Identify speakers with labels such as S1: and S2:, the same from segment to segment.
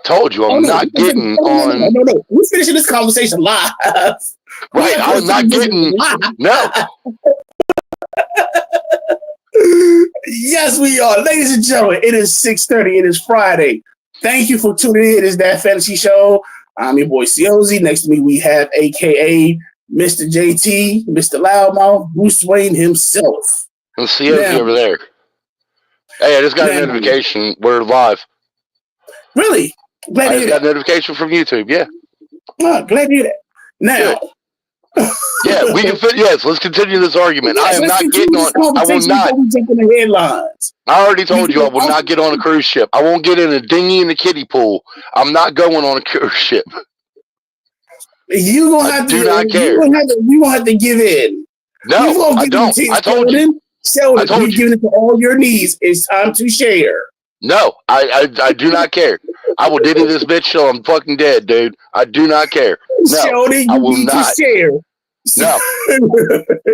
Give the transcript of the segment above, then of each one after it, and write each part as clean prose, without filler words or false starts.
S1: Told you, I'm not getting on.
S2: No. We're finishing this conversation live.
S1: Right, I'm not getting. No.
S2: Yes, we are. Ladies and gentlemen, it is 6:30. It is Friday. Thank you for tuning in. It is That Fantasy Show. I'm your boy, Ciozy. Next to me, we have a.k.a. Mr. JT, Mr. Loudmouth, Bruce Wayne himself.
S1: And Ciozy over there. Hey, I just got a notification. We're live.
S2: Really?
S1: I just got a notification from YouTube. Yeah.
S2: Oh, glad to hear that. Now.
S1: Yeah, we can fit. Yes, let's continue this argument. I am not getting on. I will not.
S2: Jump in the headlines.
S1: I already told you I will not get on a cruise ship. I won't get in a dinghy in the kiddie pool. I'm not going on a cruise ship.
S2: You gonna have to.
S1: Do not care.
S2: You gonna have to give in.
S1: No, I don't. I told you.
S2: Sheldon, you're giving it to all your needs. It's time to share.
S1: No, I do not care. I will diddy this bitch till I'm fucking dead, dude. I do not care. No,
S2: Sheldon,
S1: I will not
S2: share.
S1: No,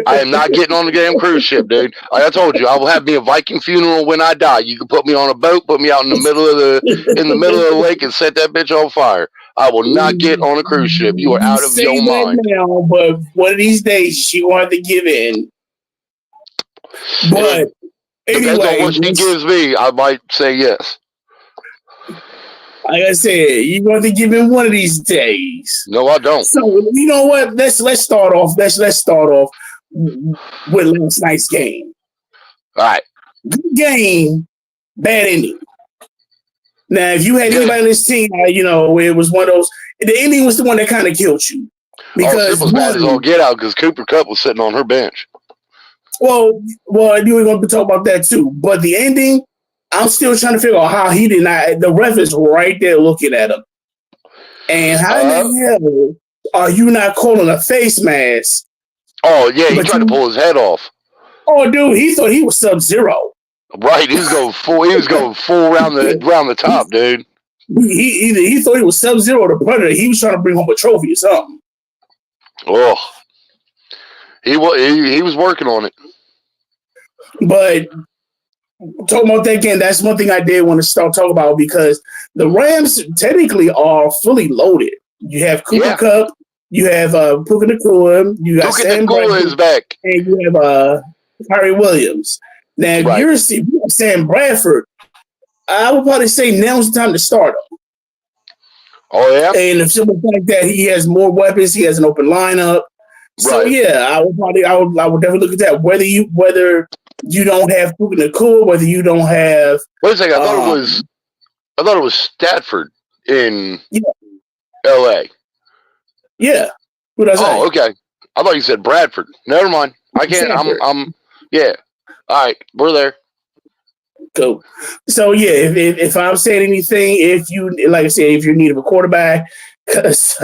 S1: I am not getting on the damn cruise ship, dude. Like I told you, I will have me a Viking funeral when I die. You can put me on a boat, put me out in the middle of the lake, and set that bitch on fire. I will not get on a cruise ship. You are out of your mind.
S2: Now, but one of these days she will have to give in. But anyway,
S1: depends on what she gives me. I might say yes.
S2: Like I said, you're going to give in one of these days.
S1: No, I don't.
S2: So you know what? Let's start off. Let's start off with last night's game.
S1: All right.
S2: Good game, bad ending. Now, if you had anybody on this team, it was one of those. The ending was the one that kind of killed you
S1: because it was bad as all get out because Cooper Kupp was sitting on her bench.
S2: Well, you were going to talk about that too. But the ending. I'm still trying to figure out how he did not. The ref is right there looking at him. And how in the hell are you not calling a face mask?
S1: Oh, yeah, he tried to pull his head off.
S2: Oh, dude, he thought he was Sub-Zero.
S1: Right, he was going full around the top, dude.
S2: He thought he was Sub-Zero, the Predator. He was trying to bring home a trophy or something.
S1: Oh, he was working on it.
S2: But talking about that game, that's one thing I did want to start talking about because the Rams technically are fully loaded. You have Cooper Kupp, you have Puka Nacua, you got Sam Bradford,
S1: is back,
S2: and you have Harry Williams. Now, if you're Sam Bradford, I would probably say now's the time to start him.
S1: Oh yeah,
S2: and the simple fact that he has more weapons, he has an open lineup. So yeah, I would definitely look at that. Whether you don't have Puka Nacua, whether you don't have.
S1: Wait a second, I thought it was Stafford in L.A.
S2: Yeah. What did I say?
S1: Oh, okay. I thought you said Bradford. Never mind. I can't. I'm. Yeah. All right, we're there.
S2: Cool. So yeah, if I'm saying anything, if you like I said, if you're in need of a quarterback, because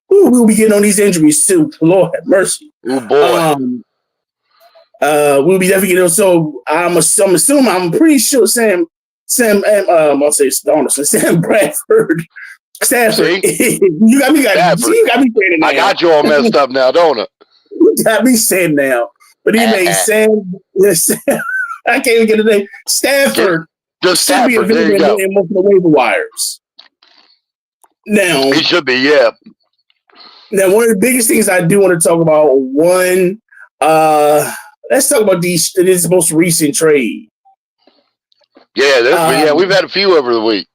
S2: we'll be getting on these injuries too. Lord have mercy.
S1: Oh boy.
S2: We'll be definitely getting. So I'm assuming. I'm pretty sure Sam. I'll say Donaldson. Sam Bradford. Stafford. You got me saying it now.
S1: I got you all messed up now, don't I?
S2: You got me saying now. But anyway, Sam. I can't even get the name. Stafford.
S1: Just Stafford. There you go.
S2: In most of the waiver wires. Now
S1: he should be. Yeah.
S2: Now, one of the biggest things I do want to talk about. One. Let's talk about this most recent trade.
S1: Yeah, we've had a few over the week.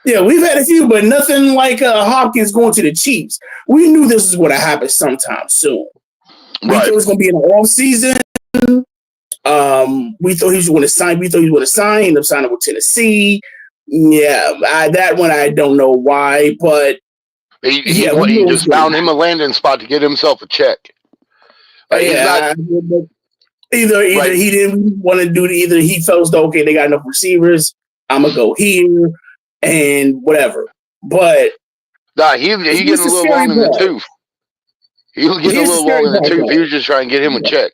S2: Yeah, we've had a few, but nothing like Hopkins going to the Chiefs. We knew this was going to happen sometime soon. We thought it was going to be in the off season. We thought he was going to sign. We thought he was going to sign. He ended up signing with Tennessee. Yeah, that one I don't know why, but
S1: he just found him a landing spot to get himself a check.
S2: Either he didn't want to do it. Either he felt okay, they got enough receivers. I'm gonna go here and whatever. But
S1: he getting a little long in the tooth. He was getting a little long in the tooth. He was just trying to get him a check.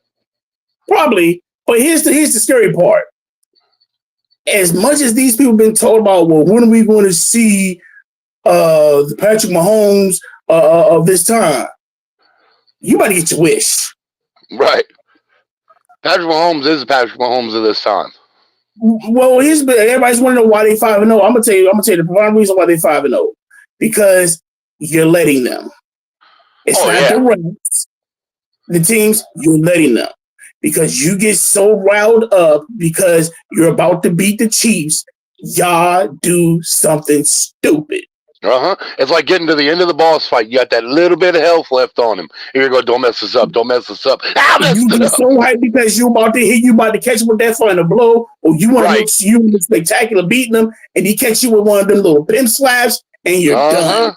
S2: Probably, but here's the scary part. As much as these people have been told about, well, when are we going to see the Patrick Mahomes of this time? You might get your wish.
S1: Right. Patrick Mahomes is Patrick Mahomes of this time.
S2: Well, everybody's want to know why they 5-0. I'm gonna tell you the prime reason why they 5-0 because you're letting them. It's not the refs, the teams. You're letting them because you get so riled up because you're about to beat the Chiefs. Y'all do something stupid.
S1: It's like getting to the end of the boss fight. You got that little bit of health left on him. Here you go. Don't mess this up. Don't mess this up.
S2: You get so hyped because you about to catch him with that final blow, or you want to look spectacular beating them, and he catch you with one of them little pimp slaps, and you're done.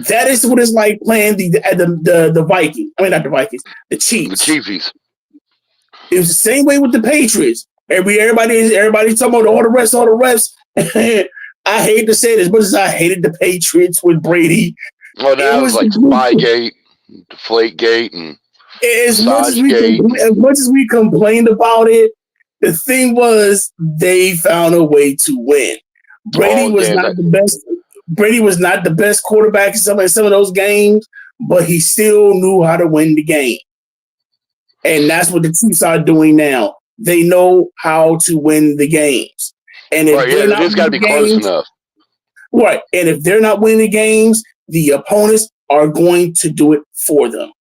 S2: That is what it's like playing the Vikings. I mean, not the Vikings, the Chiefs.
S1: The Chiefs.
S2: It was the same way with the Patriots. Everybody's talking about all the refs. I hate to say it as much as I hated the Patriots with Brady.
S1: Well, that was like Spygate, Deflategate, and
S2: as much as we complained about it, the thing was they found a way to win. Brady was not the best quarterback in some of those games, but he still knew how to win the game. And that's what the Chiefs are doing now. They know how to win the games. And if
S1: they just got to be close enough.
S2: Right. And if they're not winning the games, the opponents are going to do it for them.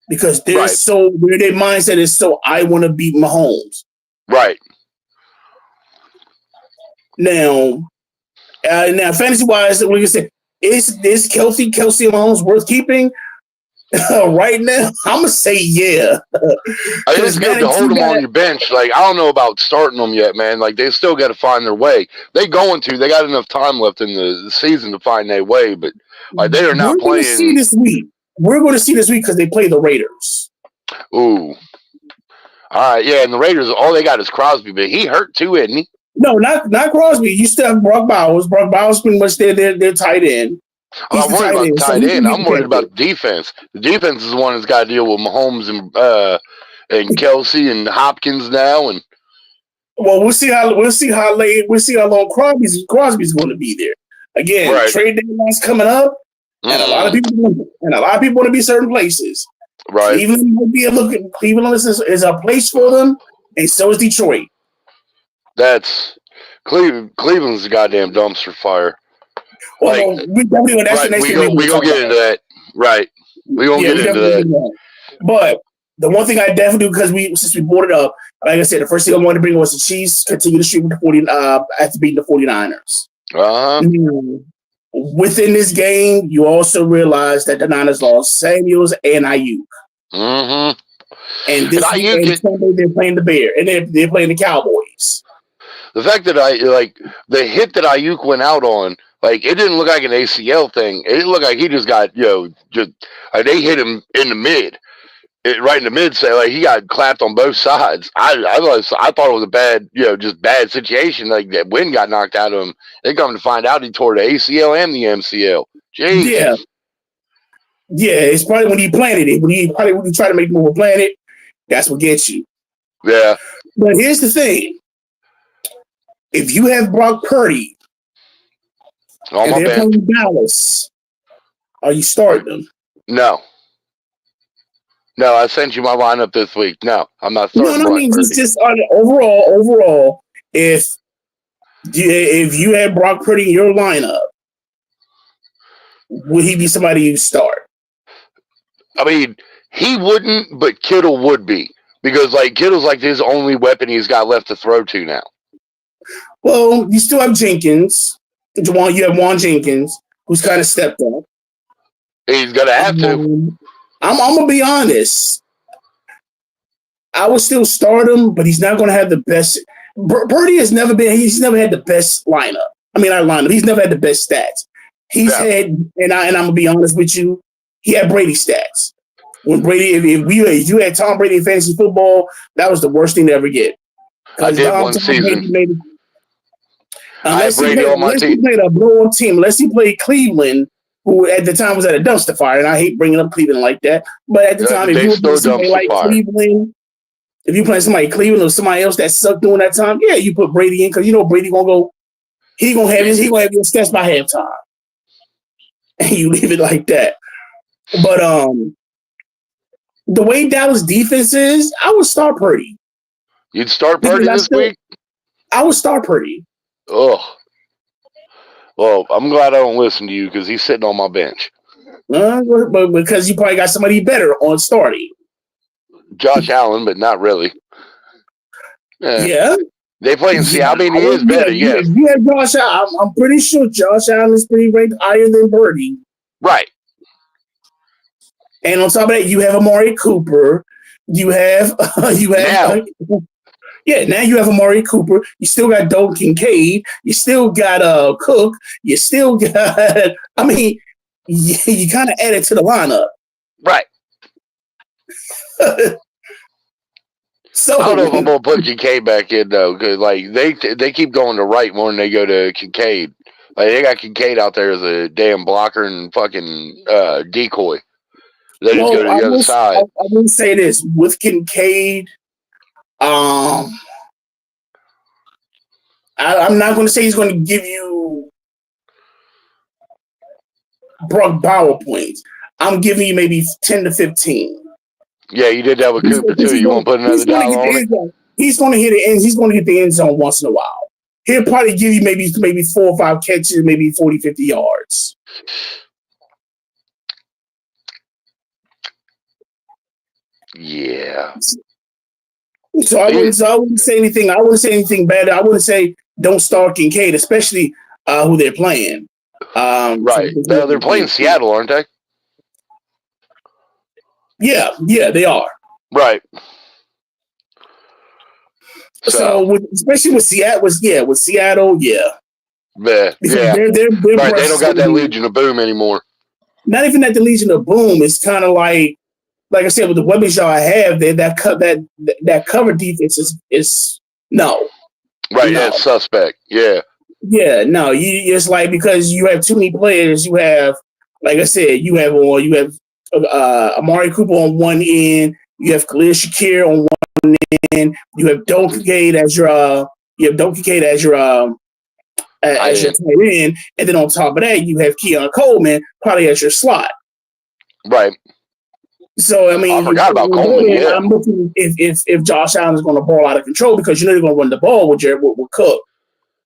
S2: Because they're their mindset is I want to beat Mahomes.
S1: Right.
S2: Now fantasy wise, like I said, is Kelsey and Mahomes worth keeping? Right now, I'm gonna say yeah.
S1: I think it's good to hold them on your bench. Like, I don't know about starting them yet, man. Like, they still got to find their way. They got enough time left in the season to find their way, but like they are not playing.
S2: We're going to see this week because they play the Raiders.
S1: Ooh, all right, yeah. And the Raiders, all they got is Crosby, but he hurt too, isn't he?
S2: No, not Crosby. You still have Brock Bowers. Brock Bowers pretty much their tight end.
S1: I'm not worried about the tight end. I'm worried about the defense. The defense is the one that's got to deal with Mahomes and Kelsey and Hopkins now. And
S2: we'll see how long Crosby's going to be there. Again, trade deadline's coming up, and a lot of people want to be certain places.
S1: Right.
S2: Cleveland is a place for them, and so is Detroit.
S1: That's Cleveland's a goddamn dumpster fire.
S2: Well, we gonna get
S1: into that. Right. We gonna get into that.
S2: But the one thing I definitely do, since we brought it up, like I said, the first thing I wanted to bring was the Chiefs continue to streak with after beating the 49ers. Within this game, you also realize that the Niners lost Samuels and Ayuk. And Sunday they're playing the Bears, and they're playing the Cowboys.
S1: The fact that the hit that Ayuk went out on, like, it didn't look like an ACL thing. It looked like he just got, they hit him in the mid, right in the mid. So like he got clapped on both sides. I thought it was a bad, just bad situation. Like that wind got knocked out of him. They come to find out he tore the ACL and the MCL. Jeez.
S2: Yeah. It's probably when he planted it. When he tried to make the move plant it, that's what gets you.
S1: Yeah.
S2: But here's the thing: if you have Brock Purdy. And they're playing Dallas. Are you starting them?
S1: No, I sent you my lineup this week. No, I'm not starting.
S2: No, I mean just overall. If you had Brock Purdy in your lineup, would he be somebody you start?
S1: I mean, he wouldn't, but Kittle would be because like Kittle's like his only weapon he's got left to throw to now.
S2: Well, you still have Jenkins. You have Juan Jenkins, who's kind of stepped up.
S1: He's gonna have to.
S2: I'm gonna be honest. I would still start him, but he's not gonna have the best. Purdy he's never had the best lineup. I mean, not lineup. He's never had the best stats. He's had, and I'm gonna be honest with you, he had Brady stats. When Brady, if you had Tom Brady in fantasy football, that was the worst thing to ever get.
S1: I did one season.
S2: Unless he played a blow-up team, unless he played Cleveland, who at the time was at a dumpster fire, and I hate bringing up Cleveland like that. But at the time, if you were playing somebody like Cleveland, if you playing somebody Cleveland or somebody else that sucked during that time, yeah, you put Brady in because Brady gonna go. He gonna have your stats by halftime, and you leave it like that. But the way Dallas defense is, I would start Purdy.
S1: You'd start
S2: Because
S1: Purdy this week?
S2: I would start Purdy.
S1: Oh. Well, I'm glad I don't listen to you because he's sitting on my bench.
S2: But because you probably got somebody better on starting.
S1: Josh Allen, but not really.
S2: Yeah.
S1: They play in Seattle. I mean, he is better, yes.
S2: Yeah, Josh Allen. I'm pretty sure Josh Allen is pretty ranked higher than Purdy.
S1: Right.
S2: And on top of that, you have Amari Cooper. Now you have Amari Cooper. You still got Dalton Kincaid. You still got Cook. You still got. I mean, you kind of added to the lineup,
S1: right?
S2: So
S1: I don't know if I'm gonna put Kincaid back in though, because like they keep going to right more than they go to Kincaid. Like they got Kincaid out there as a damn blocker and fucking decoy. They just go to the other side.
S2: I will say this with Kincaid. I'm not going to say he's going to give you Brock Bauer points. I'm giving you maybe 10 to 15.
S1: Yeah, you did that with Cooper too. You won't put another dollar on it?
S2: He's going to hit the end. He's going to hit the end zone once in a while. He'll probably give you maybe 4 or 5 catches, maybe 40, 50 yards.
S1: Yeah.
S2: So I wouldn't say anything. I wouldn't say anything bad. I wouldn't say don't start Kincaid, especially who they're playing.
S1: Right. No, they're playing Seattle, aren't they?
S2: Yeah, they are.
S1: Right.
S2: So especially with Seattle, yeah.
S1: They're right, they don't got that Legion of Boom anymore.
S2: Not even that the Legion of Boom. It's kind of like I said, with the weapons y'all have, that cover defense is no.
S1: Right, that's suspect. Yeah.
S2: Yeah, no. It's like because you have too many players. You have, like I said, you have Amari Cooper on one end. You have Khalil Shakir on one end. You have Dalton Kincaid as your as your tight end, and then on top of that, you have Keon Coleman probably as your slot.
S1: Right.
S2: So I mean,
S1: I forgot about Coleman. Yeah.
S2: I'm looking if Josh Allen is going to ball out of control because they're going to run the ball with Cook.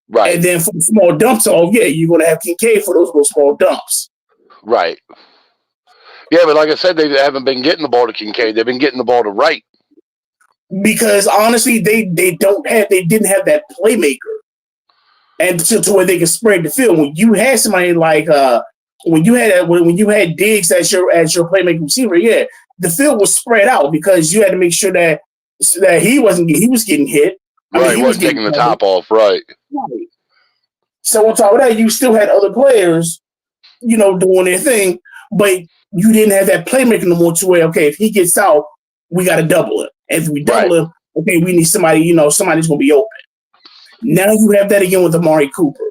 S1: Right.
S2: And then for the small dumps, you're going to have Kincaid for those small dumps.
S1: Right. Yeah, but like I said, they haven't been getting the ball to Kincaid. They've been getting the ball to Wright.
S2: Because honestly, they didn't have that playmaker, and to where they can spread the field. When you had somebody like when you had Diggs as your playmaking receiver, yeah, the field was spread out because you had to make sure that he was getting hit.
S1: Right, he wasn't taking the top off. Right.
S2: So on top of that, you still had other players, doing their thing, but you didn't have that playmaker no more to where, okay, if he gets out, we got to double him. And if we double him, okay, we need somebody, somebody's going to be open. Now you have that again with Amari Cooper.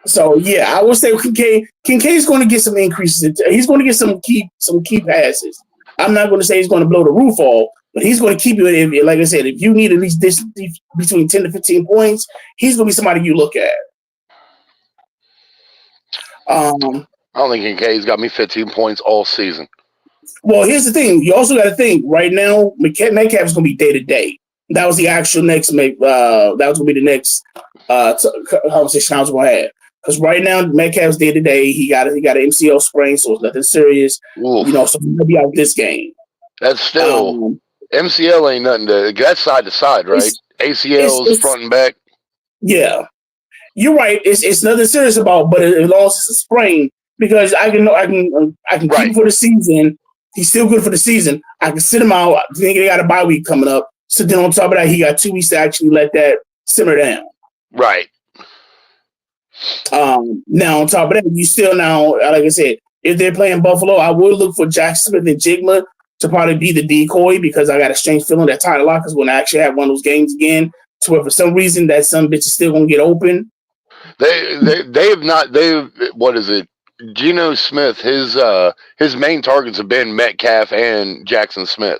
S2: So, yeah, I would say Kincaid's going to get some increases. He's going to get some key passes. I'm not going to say he's going to blow the roof off, but he's going to keep you, like I said, if you need at least this between 10 to 15 points, he's going to be somebody you look at.
S1: I don't think Kincaid's got me 15 points all season.
S2: Well, here's the thing. You also got to think right now, Metcalf is going to be day to day. That was the actual next. That was going to be the next conversation I was going to have. Because right now, Metcalf's day to day. He got an MCL sprain, so it's nothing serious.
S1: Oof.
S2: So he's going to be out this game.
S1: That's still MCL ain't nothing to. That's side to side, right? ACL is front and back.
S2: Yeah, you're right. It's nothing serious about, but as long as it's a sprain, because I can keep him for the season. He's still good for the season. I can sit him out. I think they got a bye week coming up. So then on top of that, he got 2 weeks to actually let that simmer down.
S1: Right.
S2: Now on top of that, you still like I said, if they're playing Buffalo, I would look for Jackson Smith and Jigma to probably be the decoy because I got a strange feeling that Tyler Lockett is going to actually have one of those games again to where for some reason that some bitch is still going to get open. What is it?
S1: Geno Smith, his main targets have been Metcalf and Jackson Smith.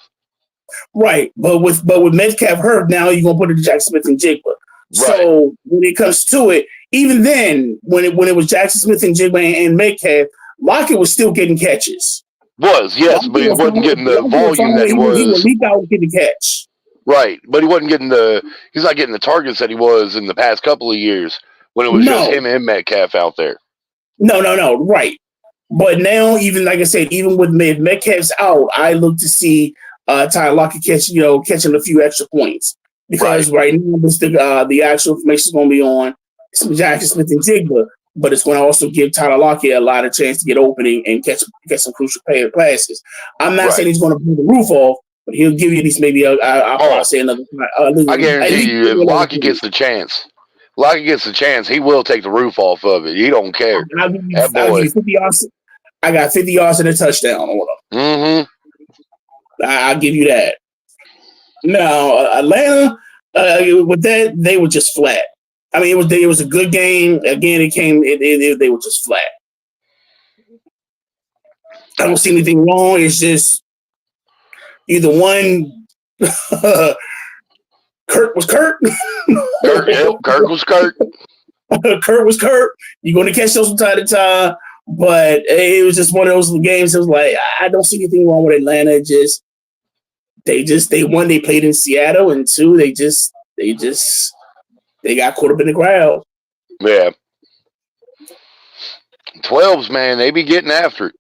S2: Right, but with Metcalf hurt, now you're gonna put it to Jackson Smith and Jigba. Right. So when it comes to it, even then, when it was Jackson Smith and Jigba and Metcalf, Lockett was still getting catches.
S1: Yes, but he wasn't getting the volume that he was.
S2: He would leap out and get the catch.
S1: Right, but he wasn't getting he's not getting the targets that he was in the past couple of years when it was just him and Metcalf out there.
S2: No, right. But now, even like I said, even with Metcalf's out, I look to see Tyler Lockett catching a few extra points. Because right now, the actual information is going to be on Jackson Smith and Jigba, but it's going to also give Tyler Lockett a lot of chance to get opening and catch some crucial passes. I'm not saying he's going to blow the roof off, but he'll give you at least maybe I'll probably say another.
S1: I guarantee you, if Lockett gets the chance, he will take the roof off of it. He don't care.
S2: I'll give you 50 yards. I got 50 yards and a touchdown on him.
S1: Mm-hmm.
S2: I'll give you that. Now, Atlanta, with that, they were just flat. I mean, it was a good game. Again, they were just flat. I don't see anything wrong. It's just either one. Kirk was Kirk.
S1: Kirk was Kirk.
S2: Kirk was Kirk. You're going to catch those from time to time. But it was just one of those games. It was like, I don't see anything wrong with Atlanta. They won. They played in Seattle, and two, they got caught up in the crowd.
S1: Yeah. 12s, man, they be getting after it.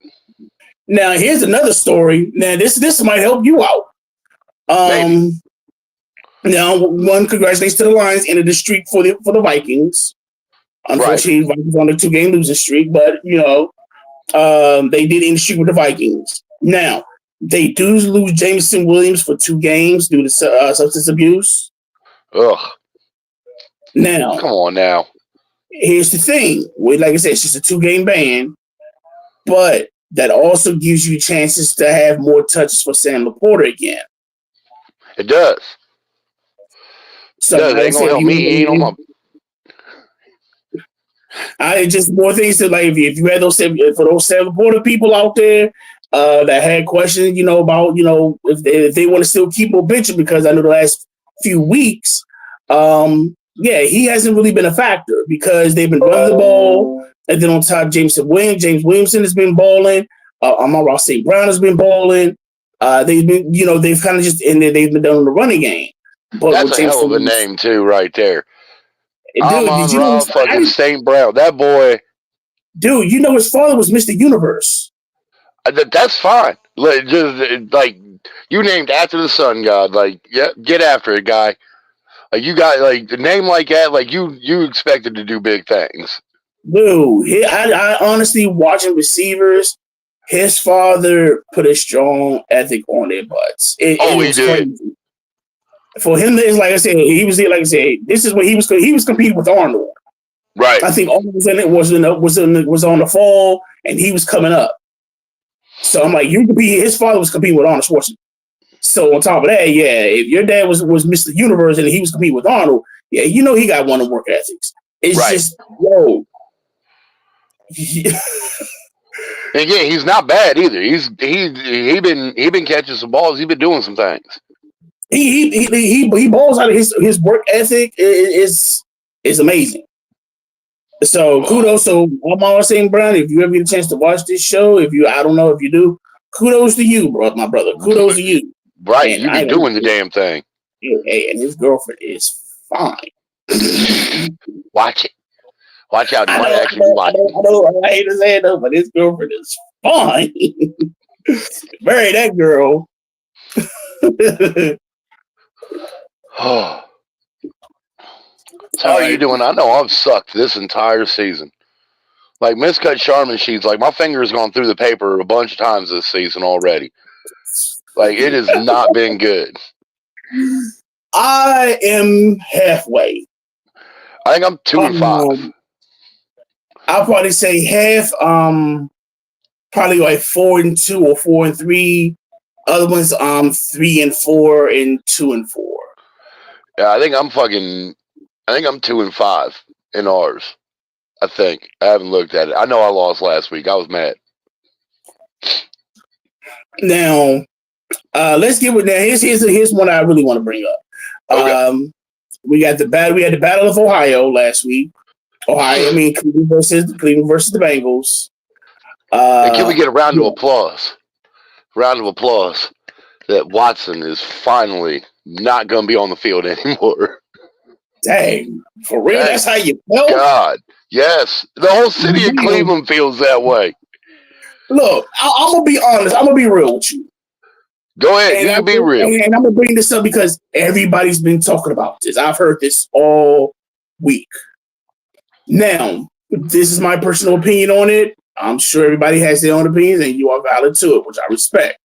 S2: Now, here's another story. Now, this might help you out. Now, congratulations to the Lions, ended the streak for the Vikings. Unfortunately, Vikings on a 2-game losing streak, but they did end the streak with the Vikings. Now, they do lose Jameson Williams for 2 games due to substance abuse.
S1: Ugh.
S2: Now,
S1: come on now.
S2: Here's the thing. Like I said, it's just a 2-game ban, but that also gives you chances to have more touches for Sam Laporta again.
S1: It does.
S2: So
S1: it ain't gonna help me. He ain't on my.
S2: Just more things to like. If you had those Sam Laporta people out there that had questions, about if they want to still keep him benching, because I know the last few weeks, he hasn't really been a factor because they've been running the ball, and then on top, James Williamson has been balling. Amon-Ra St. Brown has been balling. They've kind of just they've been done on the running game. But
S1: that's a hell of a name too, right there.
S2: Amon-Ra
S1: fucking St. Brown, that boy.
S2: Dude, his father was Mr. Universe.
S1: That's fine. Just like you named after the sun god. Like, yeah, get after it, guy. Like you got like a name like that. Like you expected to do big things.
S2: Dude, I honestly watching receivers. His father put a strong ethic on their butts. He did. Crazy. For him, it's like I said, this is what he was competing with Arnold.
S1: Right.
S2: I think Arnold was on the fall, and he was coming up. So I'm like, his father was competing with Arnold Schwarzenegger. So on top of that, if your dad was Mr. Universe and he was competing with Arnold, he got one of work ethics. It's just
S1: And he's not bad either. He been catching some balls. He's been doing some things.
S2: He balls out of his work ethic is amazing. So kudos to Amon-Ra St. Brown. If you ever get a chance to watch this show, I don't know if you do, kudos to you, bro, my brother. Kudos to you.
S1: Right, and you be doing the damn thing.
S2: Hey, and his girlfriend is fine.
S1: Watch it. Watch out. You might actually watch it.
S2: I hate to say it though, but his girlfriend is fine. Marry that girl.
S1: So how are you doing? I know I've sucked this entire season. Like miscut Charmin sheets, like my finger's gone through the paper a bunch of times this season already. Like it has not been good.
S2: I am halfway.
S1: I think I'm 2-5.
S2: I'll probably say half. Probably like 4-2 or 4-3. Other ones, 3-4 and 2-4.
S1: Yeah, I think I'm 2-5 in ours. I think. I haven't looked at it. I know I lost last week. I was mad.
S2: Now, let's get with that. Here's one I really want to bring up. Okay. We had the Battle of Ohio last week. Cleveland versus the Bengals.
S1: And can we get a round of applause? round of applause that Watson is finally not going to be on the field anymore.
S2: Dang, for real? That's how you felt?
S1: God, yes. The whole city of Cleveland feels that way.
S2: Look, I'm going to be honest. I'm going to be real with you.
S1: Go ahead. You can be real.
S2: And I'm going to bring this up because everybody's been talking about this. I've heard this all week. Now, this is my personal opinion on it. I'm sure everybody has their own opinions, and you are valid to it, which I respect.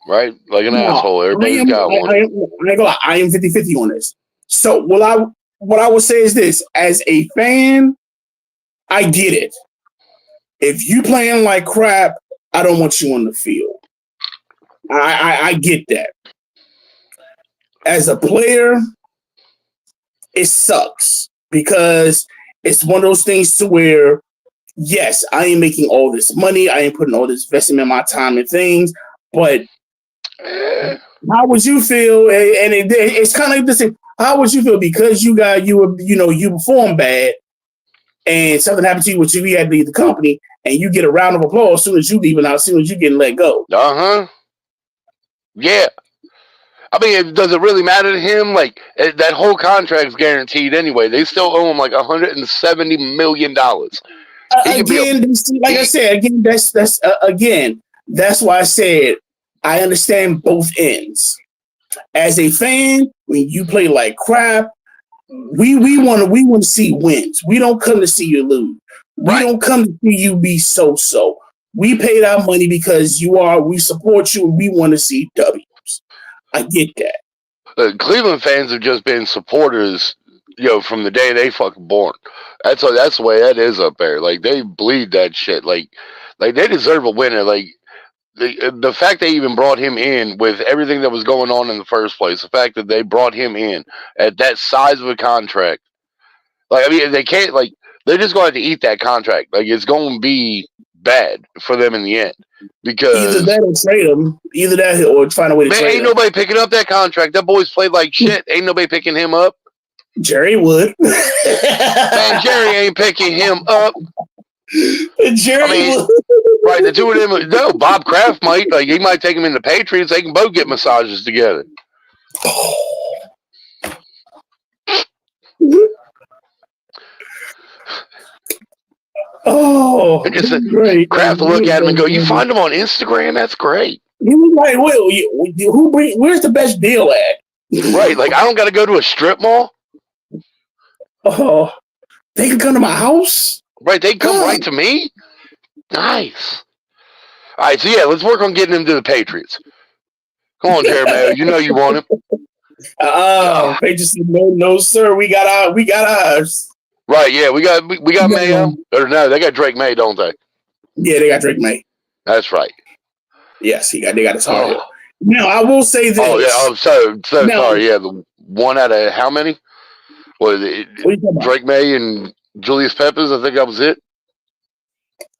S1: Right? Like an asshole. Everybody's got one.
S2: I am 50-50 on this. So what I would say is this. As a fan, I get it. If you playing like crap, I don't want you on the field. I get that. As a player, it sucks because it's one of those things to where, yes, I am making all this money. I am putting all this investment in my time and things, but how would you feel? And it's kind of like this. How would you feel because you performed bad and something happened to you, which you had to leave the company, and you get a round of applause as soon as you leave and as soon as you get let go?
S1: Yeah. I mean, does it really matter to him? Like, that whole contract's guaranteed anyway. They still owe him like $170 million.
S2: That's why I said I understand both ends. As a fan, when you play like crap, we want to see wins. We don't come to see you lose. We don't come to see you be so. We paid our money because we support you and we want to see W's. I get that.
S1: Cleveland fans have just been supporters, from the day they fucking born. That's the way that is up there. Like, they bleed that shit. Like they deserve a winner. Like, the fact they even brought him in with everything that was going on in the first place, the fact that they brought him in at that size of a contract, like, I mean, they can't, like, they're just going to have to eat that contract. Like, it's going to be bad for them in the end. Because
S2: either that or trade him. Either that or find a way to trade him.
S1: Ain't nobody picking up that contract. That boy's played like shit. Ain't nobody picking him up.
S2: Jerry would.
S1: Man, Jerry ain't picking him up.
S2: Jerry would.
S1: Right, the two of them. No, Bob Kraft might. Like, he might take him in the Patriots. They can both get massages together.
S2: Oh,
S1: and just great. Kraft will look at him and go, "You find him on Instagram? That's great."
S2: He was like, "Well, where's the best deal at?"
S1: Right, like, I don't got to go to a strip mall.
S2: Oh, they can come to my house.
S1: Right, they come right to me. Nice. All right, so yeah, let's work on getting him to the Patriots. Come on, Jeremiah. You know you want him.
S2: Patriots, no, sir. We got ours.
S1: Right, yeah, we got Mayo. Or no, they got Drake May, don't they?
S2: Yeah, they got Drake May.
S1: That's right.
S2: Yes, they got his heart. Now, I will say this.
S1: Oh, yeah, I'm so sorry. Yeah, the one out of how many? Was it Drake May and Julius Peppers? I think that was it.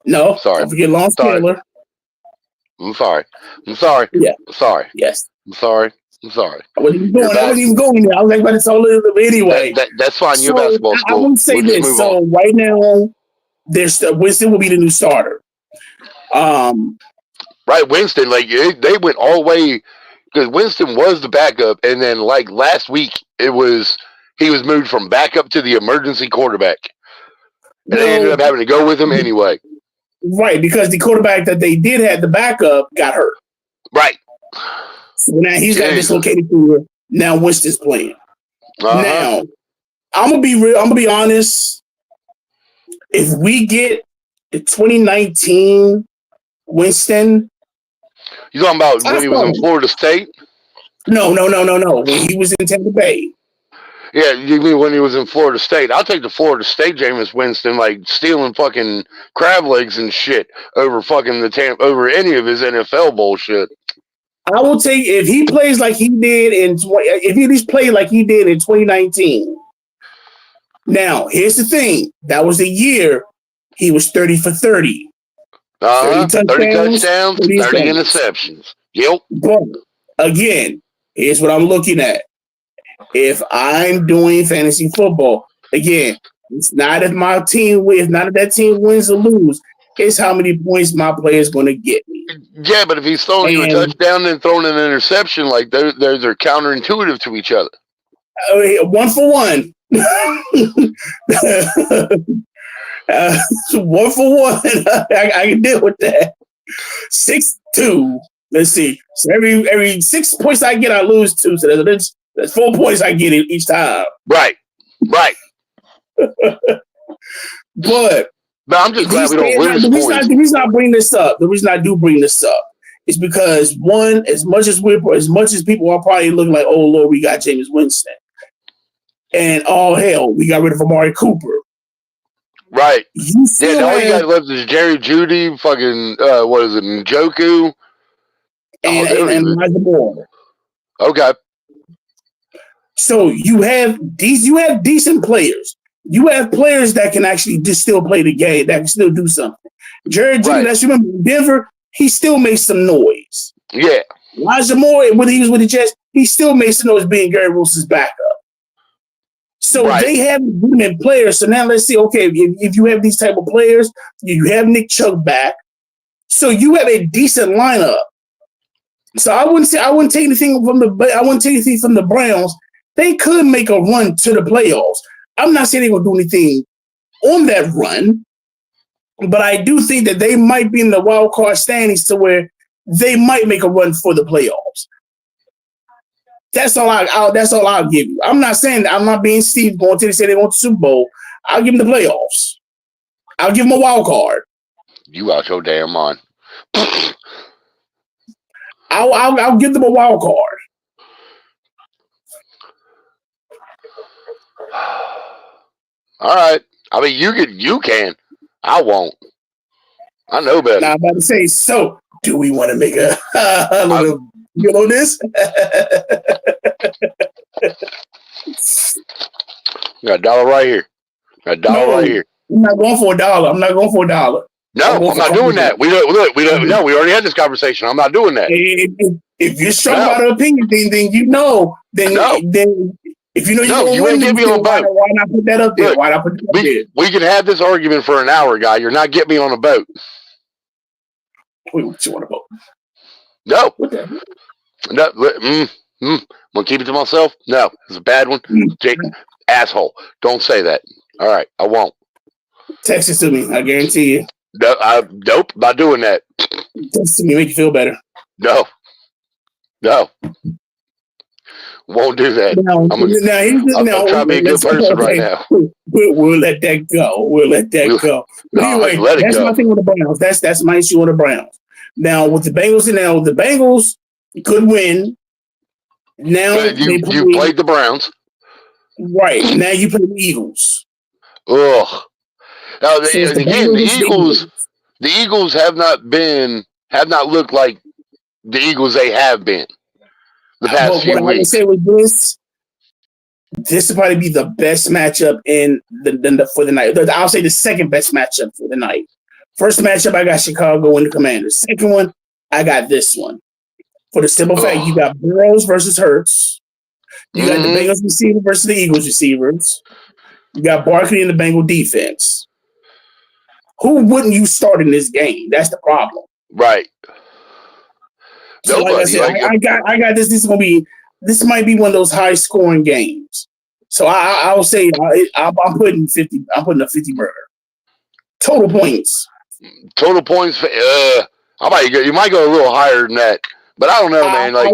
S2: No,
S1: sorry.
S2: Don't forget Lawrence Taylor.
S1: I'm sorry. Yeah. I'm sorry.
S2: Yes.
S1: I'm sorry. I
S2: wasn't even going there. I was like, but it's all anyway.
S1: That's fine. You're basketball school.
S2: I will say this. So right now, Winston will be the new starter.
S1: Right, Winston. Like, they went all the way because Winston was the backup, and then like last week he was moved from backup to the emergency quarterback, and they ended up having to go with him anyway.
S2: Right, because the quarterback that they did have the backup got hurt.
S1: Right.
S2: So now he's got dislocated finger. Now Winston's playing. Now, I'm gonna be real. I'm gonna be honest. If we get the 2019 Winston,
S1: you talking about when he was in Florida State?
S2: No. When he was in Tampa Bay.
S1: Yeah, you mean when he was in Florida State? I'll take the Florida State Jameis Winston, like stealing fucking crab legs and shit over fucking over any of his NFL bullshit.
S2: I will take if he plays like he did if he at least played like he did in 2019. Now, here's the thing. That was the year he was 30 for 30.
S1: 30 touchdowns, 30 interceptions. Yep.
S2: But again, here's what I'm looking at. If I'm doing fantasy football, again, it's not if my team wins, not if that team wins or lose. is how many points my player is going to get me.
S1: Yeah, but if he's throwing you a touchdown and throwing an interception, like those are counterintuitive to each other.
S2: 1 for 1. 1 for 1. I can deal with that. 6-2. Let's see. So every 6 points I get, I lose 2. So that's 4 points I get each time.
S1: Right.
S2: But
S1: I'm just glad we don't lose points.
S2: The reason I bring this up, the reason I do bring this up, is because one, as much as people are probably looking like, oh Lord, we got Jameis Winston, and oh hell, we got rid of Amari Cooper.
S1: Right. All you got left is Jerry Jeudy, fucking what is it, Njoku,
S2: and Elijah Moore.
S1: Okay.
S2: So you have decent players. You have players that can actually just still play the game, that can still do something. Jerry Jeudy, let's remember, Denver, he still makes some noise.
S1: Yeah.
S2: Elijah Moore, when he was with the Jets, he still makes some noise being Gary Wilson's backup. So they have legitimate players. So now let's see, okay, if you have these type of players, you have Nick Chubb back. So you have a decent lineup. So I wouldn't take anything from the Browns. They could make a run to the playoffs. I'm not saying they're going to do anything on that run, but I do think that they might be in the wild card standings to where they might make a run for the playoffs. That's all I'll give you. I'm not saying that. I'm not being Steve going to say they want the Super Bowl. I'll give them the playoffs. I'll give them a wild card.
S1: You out your damn mind.
S2: I'll give them a wild card.
S1: All right. I mean, you can. I won't. I know better.
S2: Now I'm about to say, so do we want to make a little deal on this?
S1: Got $1 right here. Got $1 right here.
S2: I'm not going for $1. I'm not going for $1.
S1: No, I'm not doing that. We don't. No, we already had this conversation. I'm not doing that.
S2: If you're strong about an opinion, then you know. Then if you know you
S1: ain't give me on a boat.
S2: Why not put that up there? Why not put that up there?
S1: We can have this argument for an hour, guy. You're not getting me on a boat.
S2: Wait, what you want a boat?
S1: No.
S2: What the hell?
S1: No. Want to keep it to myself? No, it's a bad one. Asshole. Don't say that. All right, I won't.
S2: Text it to me. I guarantee you.
S1: No, nope, not doing that.
S2: Text it to me. Make you feel better.
S1: No. Won't do that.
S2: I'm
S1: trying to be a good person right now.
S2: We'll let that go. go. But anyway, that's my thing with the Browns. That's my issue with the Browns. Now with the Bengals, the Bengals could win. Now
S1: you played the Browns,
S2: right? Now you play the Eagles.
S1: Ugh. Now the Eagles have not looked like the Eagles they have been the past few weeks. What I would say with this will probably be the best matchup for the night. I'll say the second best matchup for the night. First matchup, I got Chicago and the Commanders. Second one, I got this one. For the simple fact, you got Burrows versus Hurts. You got the Bengals receiver versus the Eagles receivers. You got Barkley in the Bengal defense. Who wouldn't you start in this game? That's the problem. Right.
S2: So like I said, I got this. This might be one of those high scoring games. So I will say I'm putting 50. I'm putting a 50 burger. Total points.
S1: Total points. You might go a little higher than that, but I don't know, man. Like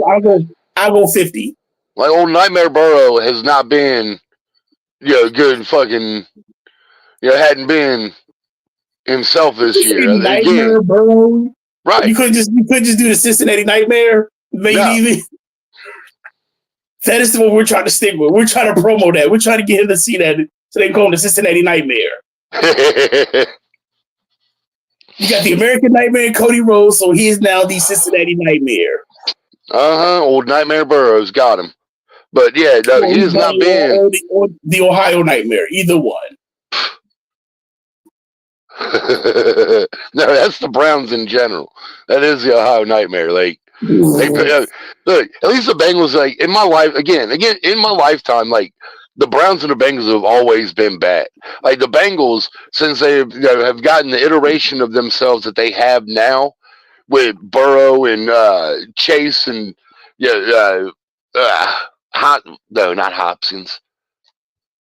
S2: I'll go 50.
S1: Like old Nightmare Burrow has not been, good fucking, hadn't been himself this year.
S2: Nightmare Burrow.
S1: Right.
S2: You could just do the Cincinnati Nightmare, maybe. That is what we're trying to stick with. We're trying to promo that. We're trying to get him to see that so they can call him the Cincinnati Nightmare. You got the American Nightmare, Cody Rhodes, so he is now the Cincinnati Nightmare.
S1: Old Nightmare Burrow's got him. But he has not been.
S2: Or the Ohio Nightmare, either one.
S1: No, that's the Browns in general. That is the Ohio Nightmare. Like, look, at least the Bengals, like, in my life, again, in my lifetime, like, the Browns and the Bengals have always been bad. Like the Bengals, since they have gotten the iteration of themselves that they have now with Burrow and Chase and not Hopkins,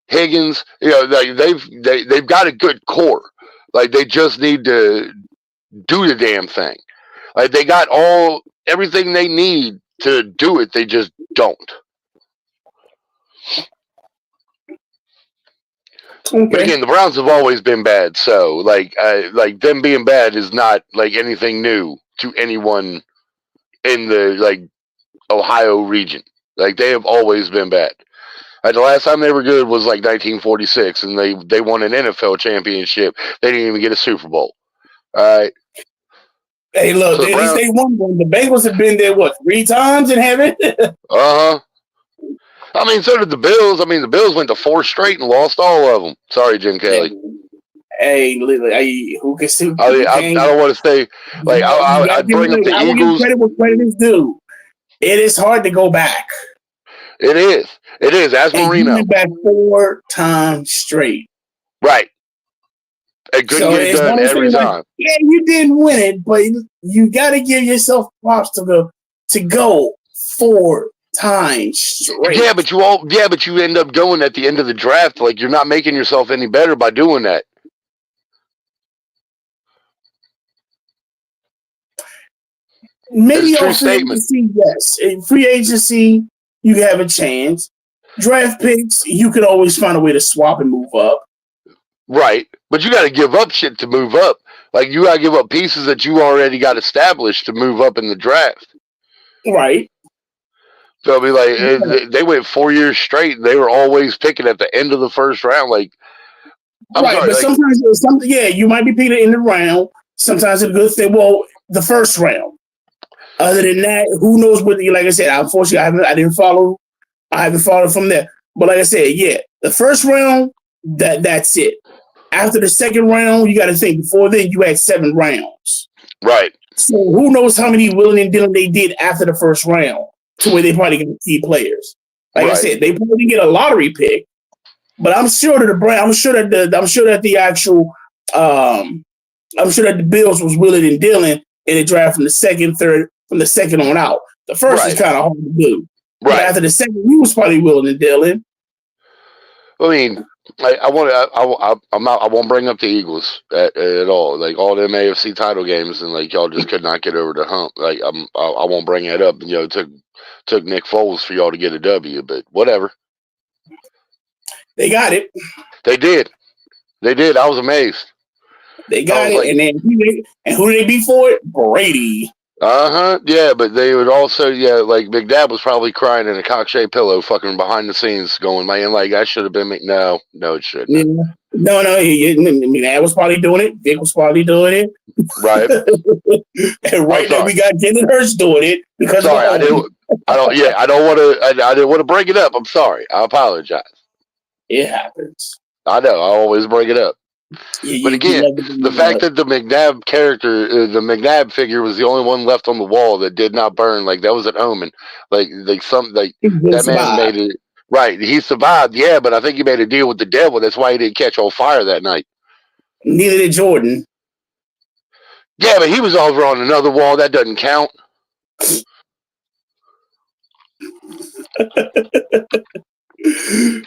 S1: Higgins. They've got a good core. Like they just need to do the damn thing. Like they got everything they need to do it. They just don't.
S2: Okay.
S1: But again, the Browns have always been bad, so like them being bad is not like anything new to anyone in the Ohio region. Like they have always been bad. Like the last time they were good was like 1946, and they won an NFL championship. They didn't even get a Super Bowl. All right.
S2: Hey, look, at least they won one. The Bengals have been there, 3 times and haven't?
S1: Uh-huh. I mean, so did the Bills. I mean, the Bills went to 4 straight and lost all of them. Sorry, Jim Kelly.
S2: Hey, who can see?
S1: I don't want to say, I'd bring up the Eagles.
S2: Credit what credit is due. It is hard to go back.
S1: It is. It is. As Marino.
S2: You went back 4 times straight.
S1: Right. It couldn't get it done every time.
S2: Yeah, you didn't win it, but you got to give yourself props to go 4 times straight.
S1: Yeah, but you end up going at the end of the draft. Like you're not making yourself any better by doing that.
S2: Maybe on free agency, yes. In free agency, you have a chance. Draft picks, you could always find a way to swap and move up.
S1: Right. But you got to give up shit to move up. Like, you got to give up pieces that you already got established to move up in the draft.
S2: Right.
S1: So, I mean, they went 4 years straight, and they were always picking at the end of the first round. Like,
S2: I'm sorry, but sometimes, you might be picking in the round. Sometimes it's a good thing. Well, the first round. Other than that, who knows what? Like I said, unfortunately, I didn't follow. I haven't followed from there. But like I said, the first round, that's it. After the second round, you got to think. Before then, you had 7 rounds.
S1: Right.
S2: So who knows how many Willing and Dillon they did after the first round to where they probably get key players. Like I said, they probably get a lottery pick. But I'm sure that I'm sure that the Bills was Willing and Dillon in the draft from the second, third, from the second on out. The first is kind of hard to do. Right. But after the second, he was probably Willing and Dillon.
S1: I mean, I won't bring up the Eagles at all. Like all them AFC title games, and like y'all just could not get over the hump. Like I won't bring that up. And it took Nick Foles for y'all to get a W, but whatever.
S2: They got it.
S1: They did. I was amazed.
S2: They got it, and then who did they beat for it? Brady.
S1: Yeah, but they would also, like McNabb was probably crying in a cock-shaped pillow, fucking behind the scenes, going, man, like I should have been. No, it shouldn't.
S2: Yeah. No, McNabb was probably doing it. Vic was probably doing it.
S1: Right.
S2: And right now we got Jalen Hurts doing it because.
S1: Sorry, I didn't want to bring it up. I'm sorry. I apologize.
S2: It happens.
S1: I know. I always bring it up. But again, the fact that the McNabb character, the McNabb figure, was the only one left on the wall that did not burn, like that was an omen. That man made it right. He survived, but I think he made a deal with the devil. That's why he didn't catch on fire that night.
S2: Neither did Jordan.
S1: Yeah, but he was over on another wall. That doesn't count.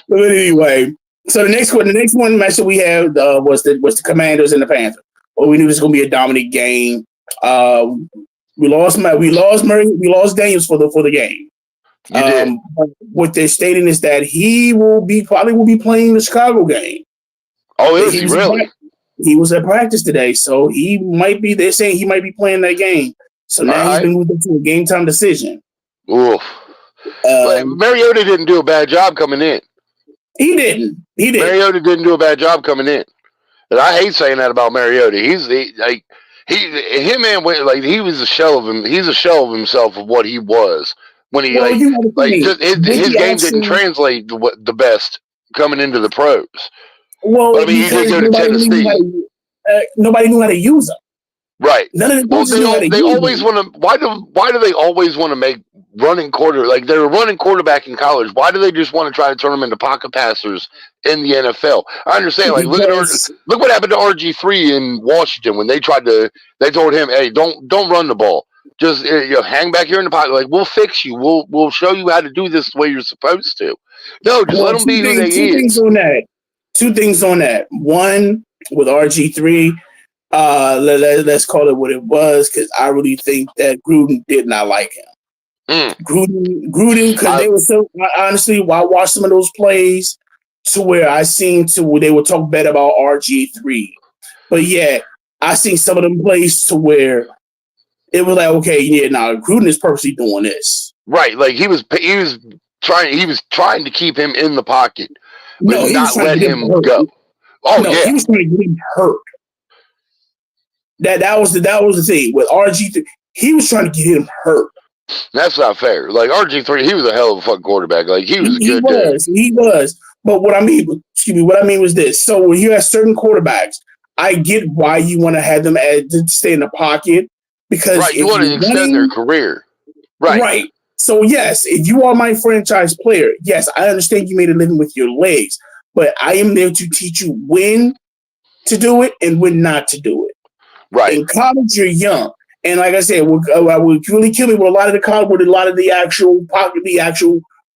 S2: But anyway. So the next one match that we had was the Commanders and the Panthers. Well, we knew this was going to be a dominant game. We lost Daniels for the game. But what they're stating is that he probably will be playing the Chicago game.
S1: Oh, is he really?
S2: He was at practice today, so he might be. They're saying he might be playing that game. So now he's been moved into a game time decision.
S1: Oof. Mariota didn't do a bad job coming in.
S2: He didn't.
S1: Mariota didn't do a bad job coming in. And I hate saying that about Mariota. He was a shell of him. He's a shell of himself of what he was when he his game didn't translate the best coming into the pros.
S2: Well,
S1: but, I mean, he did go to Tennessee.
S2: Nobody knew how to use him.
S1: Right.
S2: None of the
S1: Well,
S2: coaches know how to
S1: they
S2: use
S1: always
S2: them.
S1: want to. Why do they always want to make running quarter like they're a running quarterback in college? Why do they just want to try to turn them into pocket passers in the NFL? I understand. Like
S2: Because
S1: look what happened to RG3 in Washington when they told him, hey, don't run the ball. Just hang back here in the pocket. Like we'll fix you. We'll show you how to do this the way you're supposed to. No, just let them be who they
S2: two things
S1: is.
S2: on that. Two things on that. One with RG3. Let's call it what it was, because I really think that Gruden did not like him. Gruden, because they were so honestly, I watched some of those plays to where I seen to where they would talk bad about RG3, but yeah, I seen some of them plays to where it was like, okay, yeah, now Gruden is purposely doing this.
S1: Right, like he was trying to keep him in the pocket, but
S2: No, he was
S1: not
S2: trying
S1: let
S2: to get him
S1: him
S2: hurt.
S1: go. Oh
S2: no,
S1: yeah,
S2: he was trying to get him hurt. That was the thing with RG3. He was trying to get him hurt.
S1: that's not fair. Like RG3, he was a hell of a fucking quarterback. Like he was a
S2: He
S1: good dude.
S2: was. But what I mean was this. So when you have certain quarterbacks, I get why you want to have them to stay in the pocket, because
S1: Right, you want to extend their career.
S2: Right. So yes, if you are my franchise player, yes, I understand you made a living with your legs, but I am there to teach you when to do it and when not to do it.
S1: Right.
S2: In college, you're young. And like I said, what would really kill me with a lot of the college, with a lot of the actual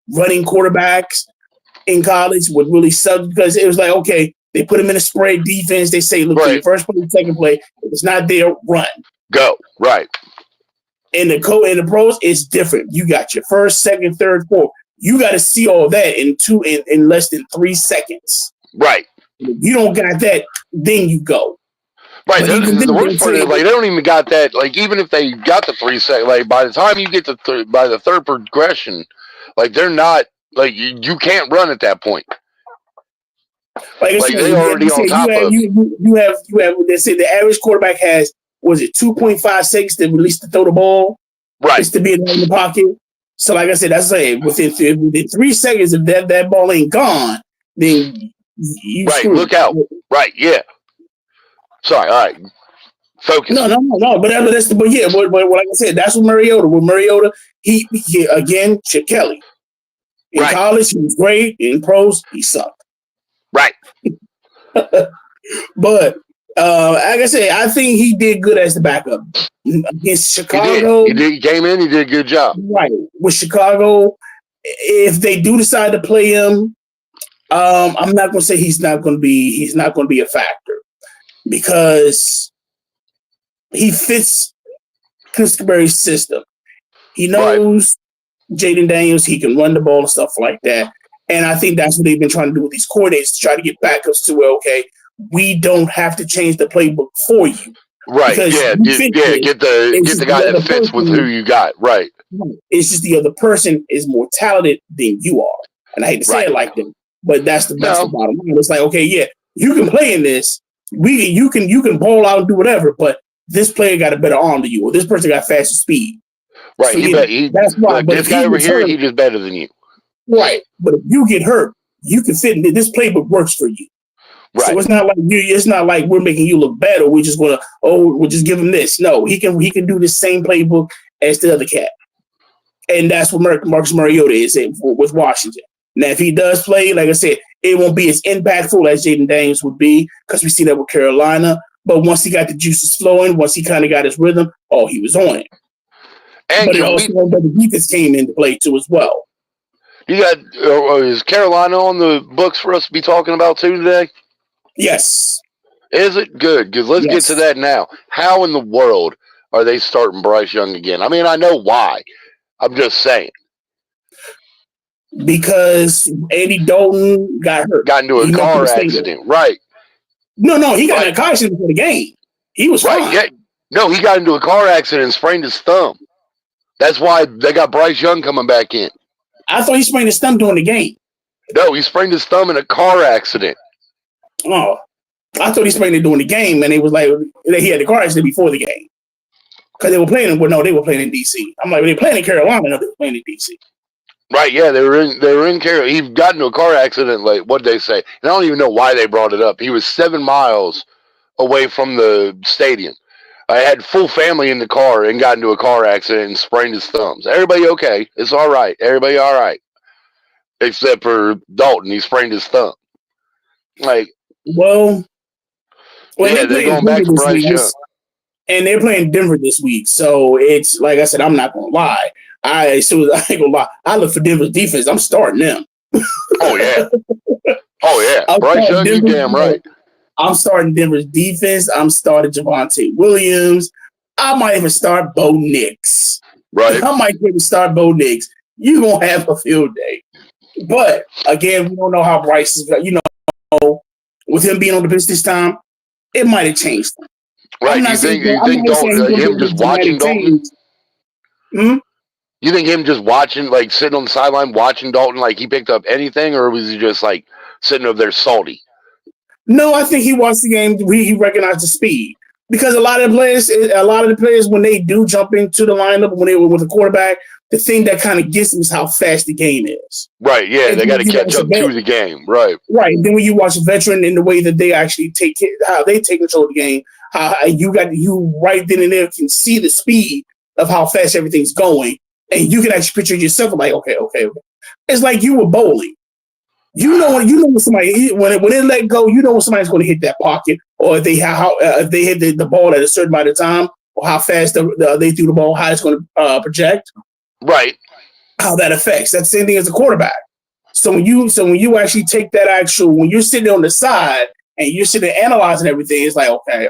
S2: running quarterbacks in college would really suck, because it was like, okay, they put them in a spread defense. They say, look, your first play, second play, if it's not there, run.
S1: Go. Right.
S2: And the pros, it's different. You got your first, second, third, fourth. You got to see all that in less than 3 seconds.
S1: Right.
S2: If you don't got that, then you go.
S1: Right. The worst part is like they don't even got that. Like even if they got the 3 second, like by the time you get to by the third progression, like they're not like you can't run at that point.
S2: Like
S1: they already on top of
S2: you have. They say the average quarterback has, was it 2.5 seconds to release to throw the ball?
S1: Right.
S2: It's to be in the pocket. So like I said, that's like within 3 seconds, if that ball ain't gone, then you
S1: right.
S2: screwed.
S1: Look out. Right. Yeah. Sorry. All right. Focus.
S2: No. But like I said, that's what Mariota. With Mariota, he again, Chip Kelly. In college, he was great. In pros, he sucked.
S1: Right.
S2: But like I said, I think he did good as the backup against Chicago.
S1: He did. He came in. He did a good job.
S2: Right. With Chicago, if they do decide to play him, I'm not going to say he's not going to be a factor, because he fits Kingsbury's system. He knows Jaden Daniels. He can run the ball and stuff like that. And I think that's what they've been trying to do with these coordinators, to try to get backups to where, okay, we don't have to change the playbook for you.
S1: Right. Yeah. Get the guy that fits with who you got. Right.
S2: It's just the other person is more talented than you are. And I hate to say it like that, but that's the bottom line. It's like, okay, yeah, you can play in this. You can ball out and do whatever, but this player got a better arm than you, or this person got faster speed.
S1: Right. So that's why. Like, this guy over here, he's just better than you.
S2: Right. But if you get hurt, you can fit in. This playbook works for you. Right. So it's not like we're making you look bad, or we're just we'll just give him this. No, he can do the same playbook as the other cat. And that's what Marcus Mariota is with Washington. Now, if he does play, like I said, it won't be as impactful as Jaden Daniels would be, because we see that with Carolina. But once he got the juices flowing, once he kind of got his rhythm, he was on it. And but it also the defense came into play too as well.
S1: You got is Carolina on the books for us to be talking about too today?
S2: Yes.
S1: Is it good? Because let's get to that now. How in the world are they starting Bryce Young again? I mean, I know why. I'm just saying.
S2: Because Andy Dalton got hurt.
S1: Got into a car accident. Right.
S2: No, he got in a car accident for the game. He was fine.
S1: Yeah. No, he got into a car accident and sprained his thumb. That's why they got Bryce Young coming back in.
S2: I thought he sprained his thumb during the game.
S1: No, he sprained his thumb in a car accident.
S2: Oh, I thought he sprained it during the game, and it was like he had the car accident before the game. Because they were playing they were playing in D.C. I'm like, they were playing in Carolina, no, they were playing in D.C.
S1: Right, yeah, they were in Carolina. He got into a car accident, like, what'd they say? And I don't even know why they brought it up. He was 7 miles away from the stadium. I had full family in the car and got into a car accident and sprained his thumbs. Everybody okay? It's all right. Everybody all right, except for Dalton. He sprained his thumb. Like,
S2: well,
S1: yeah,
S2: they
S1: they're
S2: playing
S1: going back
S2: Denver
S1: to
S2: this
S1: Bryce
S2: week,
S1: Young.
S2: and they're playing Denver this week. So it's like I said, I'm not gonna lie. I ain't gonna lie. I look for Denver's defense. I'm starting them.
S1: Oh yeah, oh yeah.
S2: I'm
S1: Bryce
S2: starting
S1: Young, you
S2: Denver's
S1: damn
S2: defense.
S1: right.
S2: I'm starting Denver's defense. I'm starting Javonte Williams. I might even start Bo Nix.
S1: Right.
S2: I might even start Bo Nix. You're gonna have a field day. But again, we don't know how Bryce is. With him being on the bench this time, it might have changed.
S1: Right.
S2: I'm not
S1: You
S2: saying
S1: think Dalton, him just watching Dalton?
S2: Hmm?
S1: You think him just watching, like sitting on the sideline watching Dalton, like he picked up anything, or was he just like sitting over there salty?
S2: No, I think he watched the game. He recognized the speed because a lot of the players, when they do jump into the lineup when they were with the quarterback, the thing that kind of gets them is how fast the game is.
S1: Right. Yeah,
S2: And
S1: they got to catch up to the game. Right.
S2: Right. And then when you watch a veteran in the way that they actually how they take control of the game, how you right then and there can see the speed of how fast everything's going, and you can actually picture yourself like, okay. It's like you were bowling. You know when somebody when it let go, you know when somebody's going to hit that pocket, or if they hit the ball at a certain amount of time, or how fast they threw the ball, how it's going to project.
S1: Right.
S2: How that affects. That's the same thing as a quarterback. So when you actually take that when you're sitting on the side and you're sitting analyzing everything, it's like, okay.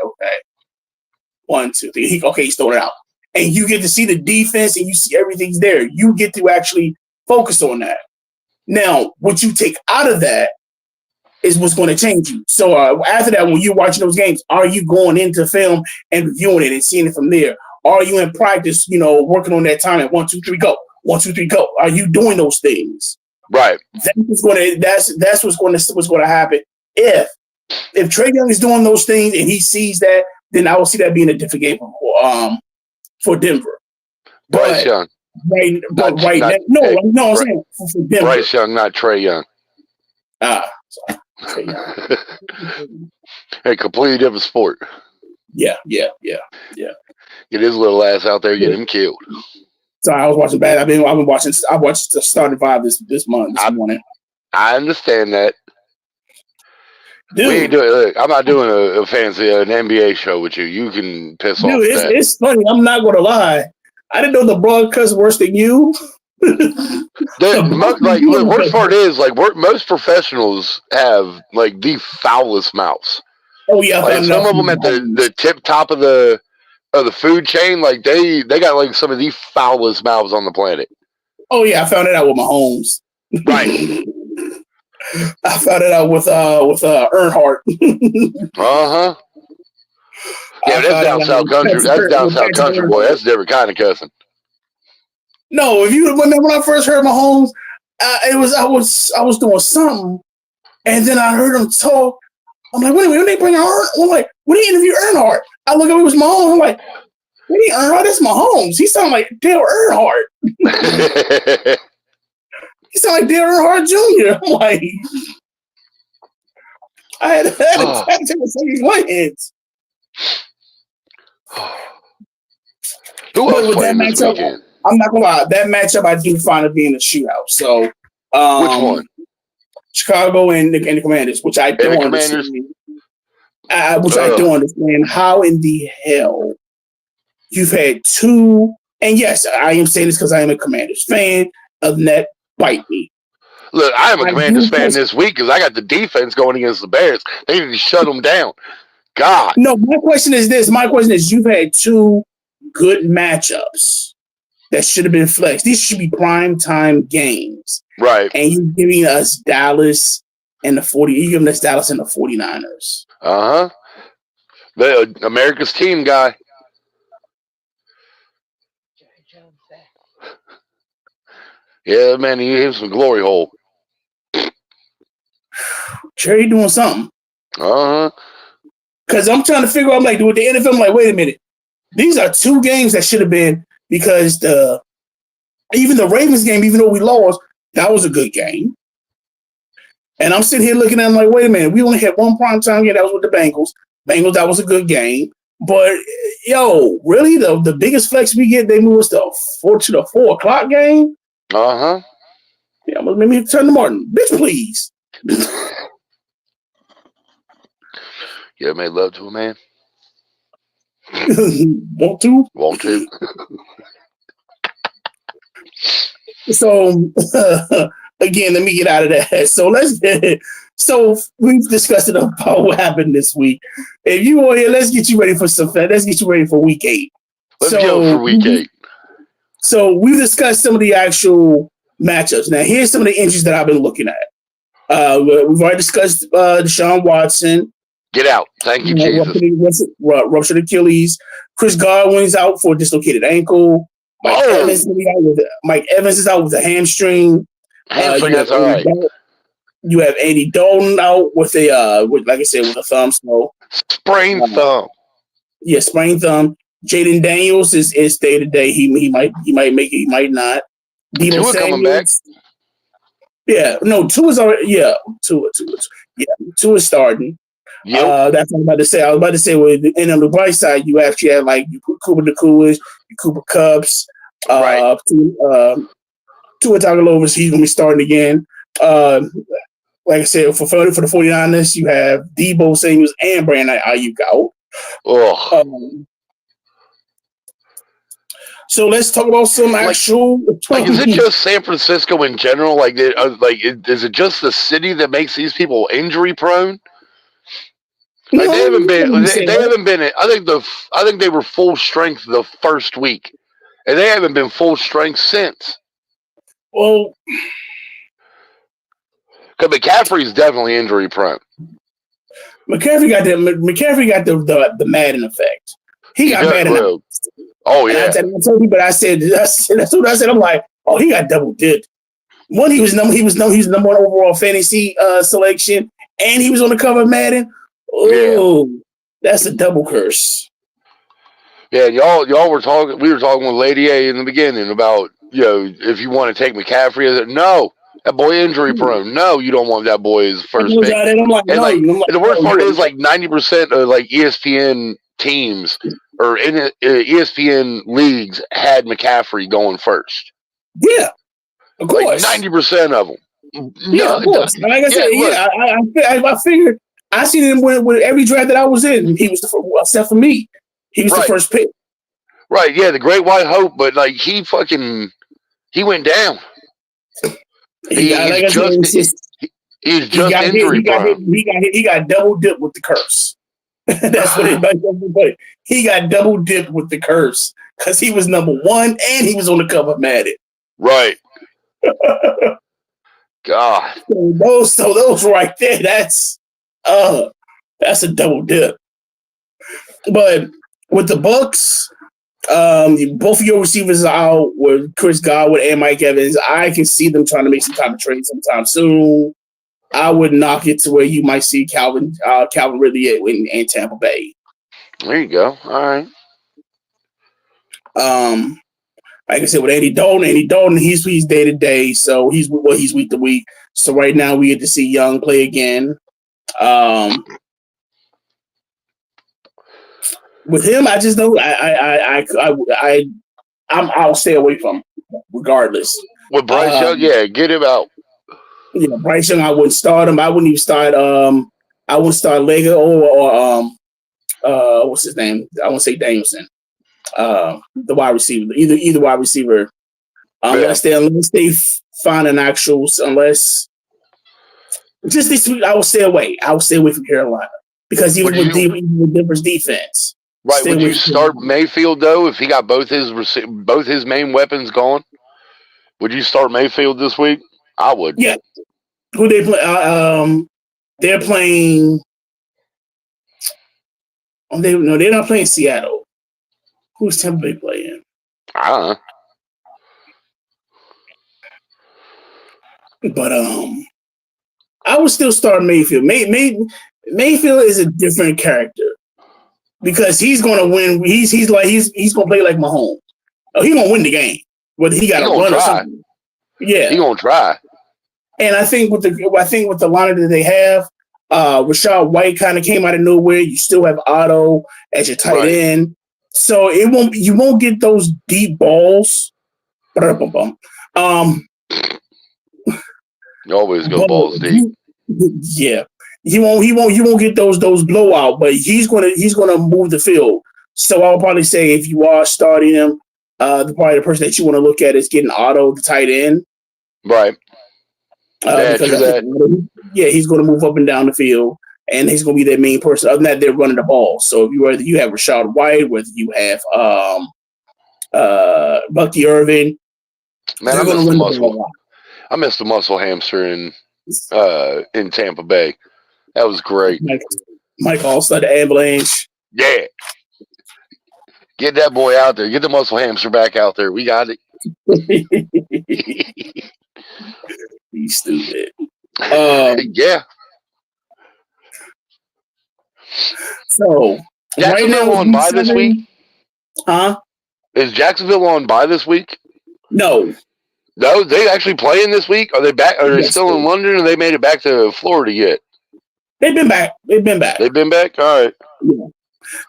S2: 1, 2, 3. He's throwing it out. And you get to see the defense and you see everything's there. You get to actually focus on that. Now, what you take out of that is what's going to change you. So after that, when you're watching those games, are you going into film and reviewing it and seeing it from there? Are you in practice, working on that time at 1, 2, 3, go? 1, 2, 3, go. Are you doing those things?
S1: Right.
S2: That's what's going to happen. If Trae Young is doing those things and he sees that, then I will see that being a different game for Denver.
S1: Bryce Young.
S2: I'm saying for Denver.
S1: Bryce Young, not Trae Young.
S2: Trae Young.
S1: A completely different sport.
S2: Yeah.
S1: Get his little ass out there, get him killed.
S2: So I was watching bad. I've been watching. I watched the starting five this morning.
S1: I understand that.
S2: Dude,
S1: we ain't doing. Look, I'm not doing a fancy an NBA show with you. You can piss off. Dude,
S2: it's funny. I'm not gonna lie. I didn't know the broadcast worse than you.
S1: The worst part is most professionals have like the foulest mouths.
S2: Oh yeah,
S1: like some of them at the tip top of the food chain, like they got like some of the foulest mouths on the planet.
S2: Oh yeah, I found it out with Mahomes.
S1: Right.
S2: I found it out with Earnhardt.
S1: Uh-huh. Yeah, that's down south country. That's down south country, boy. That's a different kind of cussing.
S2: No, when I first heard Mahomes, I was doing something, and then I heard him talk. I'm like, wait a minute, when they bring Earnhardt, I'm like, when they interview Earnhardt, I look up, it was Mahomes. I'm like, when he Earnhardt, that's Mahomes. He sounded like Dale Earnhardt. He sounded like Dale Earnhardt Jr. I'm like, I had to take a second glance.
S1: Who else playing this weekend?
S2: I'm not gonna lie, that matchup I do find it being a shootout. So,
S1: which one?
S2: Chicago and the Commanders, which I don't understand. I don't understand how in the hell you've had two. And yes, I am saying this because I am a Commanders fan. Other than that, bite me.
S1: Look, I am a Commanders fan this week because I got the defense going against the Bears. They need to shut them down. God.
S2: No, my question is this. My question is, you've had two good matchups that should have been flexed. These should be prime time games.
S1: Right.
S2: And you're giving us Dallas and the 49ers.
S1: Uh-huh. The America's team guy. Yeah, man, he hit some glory hole.
S2: Jerry doing something.
S1: Uh-huh.
S2: Because I'm trying to figure out, I'm like, with the NFL, I'm like, wait a minute. These are two games that should have been, because even the Ravens game, even though we lost, that was a good game. And I'm sitting here looking at them like, wait a minute, we only had one primetime game, that was with the Bengals. That was a good game. But yo, really, the biggest flex we get, they move us to the 4:00 game.
S1: Uh-huh.
S2: Yeah, let me turn to Martin. Bitch, please.
S1: You ever made love to a man?
S2: Want to?
S1: Want to?
S2: So again, let me get out of that. So we've discussed it about what happened this week. If you want here, let's get you ready for let's get you ready for week 8.
S1: Let's go for week 8.
S2: So we've discussed some of the actual matchups. Now here's some of the injuries that I've been looking at. We've already discussed Deshaun Watson.
S1: Get out. Thank you, Jesus.
S2: Ruptured Achilles. Chris Godwin's out for a dislocated ankle. Mike Evans is out with a hamstring.
S1: Hamstring, that's all right.
S2: You have Andy Dalton out with like I said, with a thumb. So
S1: sprained thumb.
S2: Yeah, sprained thumb. Jaden Daniels is day to day. He might make it. He might not.
S1: Tua coming back.
S2: Yeah, no, Tua's already. Yeah, Tua. Yeah, Tua's starting.
S1: Yep.
S2: That's what I was about to say. I was about to say, and on the right side, you actually have like Cooper DeCoolers, Cooper Cupps,
S1: right.
S2: Tua Tagovailoa. He's gonna be starting again. Like I said, for the 49ers, you have Deebo Samuels and Brandon Ayuk out.
S1: Oh.
S2: So let's talk about some actual.
S1: Is it just San Francisco in general? Is it just the city that makes these people injury prone? They haven't been. I think they were full strength the first week, and they haven't been full strength since.
S2: Well,
S1: because McCaffrey's definitely injury prone.
S2: McCaffrey got the Madden effect. He got Madden.
S1: Oh yeah.
S2: I told you, but I said that's what I said. I'm like, oh, he got double dipped. One, he was number one overall fantasy selection, and he was on the cover of Madden. Oh, that's a double curse.
S1: Yeah, y'all were talking. We were talking with Lady A in the beginning about if you want to take McCaffrey. No, that boy injury prone. No, you don't want that boy as first pick. And the worst part is 90% of ESPN teams or in ESPN leagues had McCaffrey going first.
S2: Yeah, of course.
S1: 90% of them.
S2: Yeah, of course. Like I said, I figured. I seen him with every draft that I was in. He was except for me. He was the first pick.
S1: Right, yeah, the great white hope, but he went down. He's just injury prone.
S2: He got double dipped with the curse. That's what it. He got double dipped with the curse because he was number one and he was on the cover of Madden.
S1: Right. God.
S2: So those right there, that's a double dip. But with the Bucks, both of your receivers are out with Chris Godwin and Mike Evans. I can see them trying to make some kind of trade sometime soon. I would knock it to where you might see Calvin Ridley in Tampa Bay.
S1: There you go. All right.
S2: Like I said, with Andy Dalton, he's day to day, so he's week to week. So right now we get to see Young play again. With him, I just know I'll stay away from him regardless.
S1: With Bryce Young, get him out.
S2: Yeah, Bryce Young, I wouldn't start him. I wouldn't even start. I wouldn't start Lega or what's his name? I won't say Danielson. The wide receiver, either wide receiver. Unless they find an actual, unless just this week, I will stay away. I will stay away from Carolina because even with Denver's defense.
S1: Right. Would you start Mayfield though if he got both his main weapons gone? Would you start Mayfield this week? I would.
S2: Yeah. Who they play? They're playing. They're not playing Seattle. Who's Tampa Bay playing?
S1: I don't know.
S2: But I would still start Mayfield. Mayfield is a different character because he's going to win. He's going to play like Mahomes. He's going to win the game. Whether he got to run or something. Yeah,
S1: he's going to try.
S2: And I think with the lineup that they have, Rashad White kind of came out of nowhere. You still have Otto as your tight end, so you won't get those deep balls.
S1: You always go balls deep.
S2: Yeah, you won't get those blowout, but he's gonna move the field. So I'll probably say if you are starting him, probably the person that you want to look at is getting Otto, the tight end.
S1: Right.
S2: He's going to move up and down the field, and he's going to be their main person. Other than that, they're running the ball. So whether you have Rashad White, whether you have Bucky Irvin,
S1: man, I missed the muscle hamster in Tampa Bay. That was great.
S2: Mike Allstott, the ambulance.
S1: Yeah. Get that boy out there. Get the muscle hamster back out there. We got it.
S2: He's stupid.
S1: Yeah.
S2: So
S1: Jacksonville on bye this week?
S2: Huh?
S1: Is Jacksonville on bye this week?
S2: No.
S1: No, they actually playing this week? Are they back? Are they still in London, or they made it back to Florida yet?
S2: They've been back.
S1: They've been back? All right.
S2: Yeah.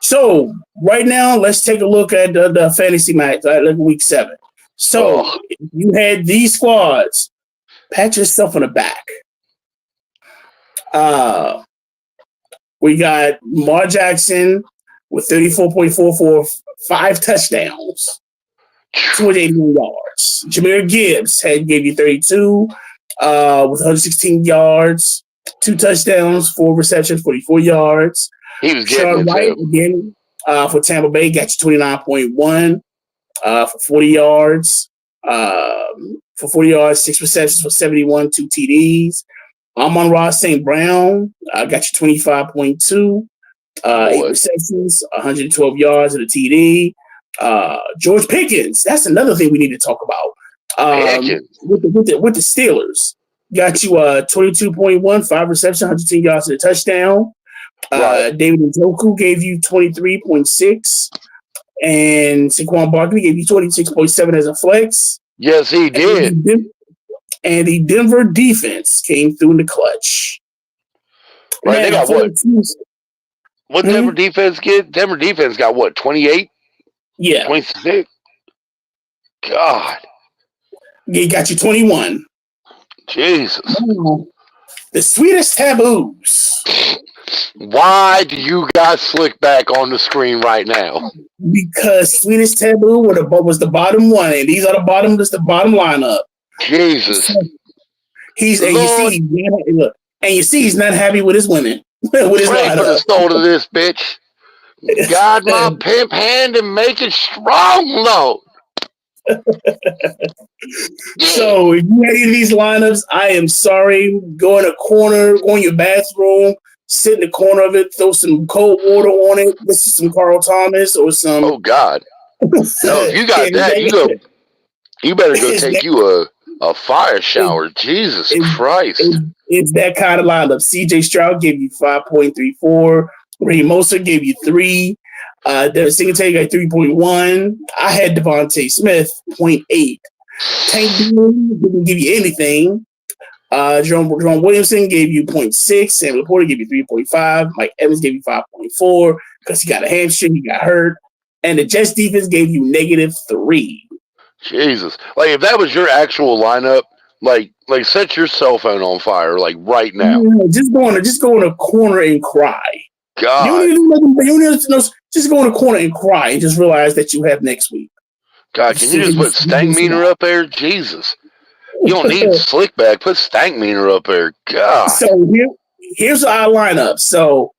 S2: So right now, let's take a look at the fantasy match. Look at week 7. So you had these squads. Pat yourself on the back. We got Lamar Jackson with 34.44, 5 touchdowns, 281 yards. Jahmyr Gibbs gave you 32 with 116 yards, 2 touchdowns, 4 receptions, 44 yards.
S1: He was getting
S2: White again for Tampa Bay got you 29.1 for 40 yards. For 40 yards, 6 receptions for 71, 2 TDs. Amon-Ra St. Brown got you 25.2, 8 receptions, 112 yards and a TD. George Pickens, that's another thing we need to talk about. With the Steelers, got you 22.1, 5 receptions, 110 yards and a touchdown. David Njoku gave you 23.6, and Saquon Barkley gave you 26.7 as a flex.
S1: Yes, he did.
S2: And the Denver defense came through in the clutch.
S1: Right, they got what? What Denver defense get? Denver defense got what? 28?
S2: Yeah.
S1: 26? God.
S2: He got you 21.
S1: Jesus.
S2: The sweetest taboos.
S1: Why do you got Slickback on the screen right now?
S2: Because sweetest taboo was the bottom one, and these are the bottom. That's the bottom lineup.
S1: Jesus.
S2: You see he's not happy with his women. With his
S1: pray for the start of this bitch. God, my pimp hand and make it strong, Lord.
S2: So if you had any of these lineups, I am sorry. Go in a corner, go in your bathroom, sit in the corner of it, throw some cold water on it. This is some Carl Thomas or some.
S1: Oh God! No, if you got that, you better go take you a fire shower. Jesus Christ!
S2: It's that kind of lineup. C.J. Stroud gave you 5.34. Ray Moser gave you 3. Devin Singletary got 3.1. I had Devontae Smith 0.8. Tank didn't give you anything. Jerome Williamson gave you 0.6. Sam Laporta gave you 3.5. Mike Evans gave you 5.4 because he got a hamstring. He got hurt. And the Jets defense gave you -3.
S1: Jesus. Like, if that was your actual lineup, like set your cell phone on fire, like, right now.
S2: Just go in a corner and cry.
S1: God.
S2: Just go in a corner and cry and just realize that you have next week.
S1: God, can you just put Stankmeter up there? Jesus. You don't need Slickback. Put Stankmeter up there. God.
S2: So here's our lineup. So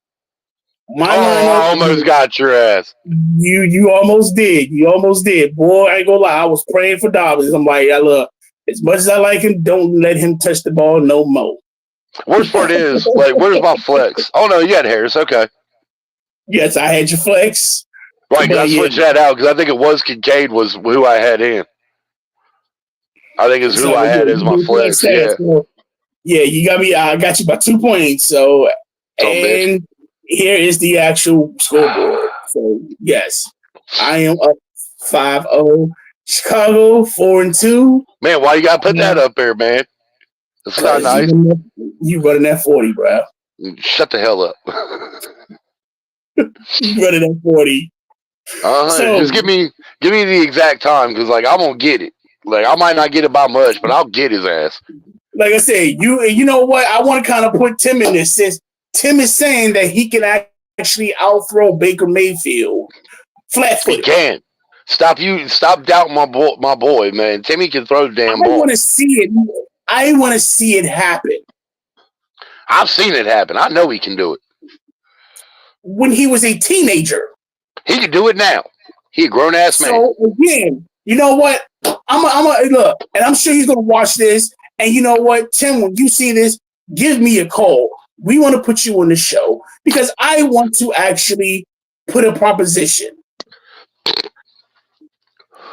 S2: my lineup.
S1: I almost got your ass.
S2: You almost did. You almost did. Boy, I ain't gonna lie. I was praying for Dobbins. I'm like, look, as much as I like him, don't let him touch the ball no more.
S1: Worst part is, like, where's my flex? Oh, no, you had Harris. Okay.
S2: Yes, I had your flex.
S1: Right, I switched that out because I think it was Kincaid was who I had in. I think it's who I had as my flex. Yeah.
S2: Yeah, you got me. I got you by 2 points. So, and here is the actual scoreboard. So, yes, I am up 5-0. Chicago 4-2.
S1: Man, why you got to put that up there, man? That's not nice.
S2: You running that 40, bro.
S1: Shut the hell up.
S2: You running at 40. So
S1: Just give me the exact time, because like I'm gonna get it. Like I might not get it by much, but I'll get his ass.
S2: like I said, you know what? I want to kind of put Tim in this since Tim is saying that he can actually outthrow Baker Mayfield flat-footed.
S1: He can. Stop doubting my boy, man. Timmy can throw the damn ball.
S2: I want to see it. I want to see it happen.
S1: I've seen it happen. I know he can do it.
S2: When he was a teenager.
S1: He can do it now. He a grown ass man.
S2: So again, you know what? I'm a look, and I'm sure he's gonna watch this. And you know what, Tim, when you see this, give me a call. We want to put you on the show because I want to actually put a proposition.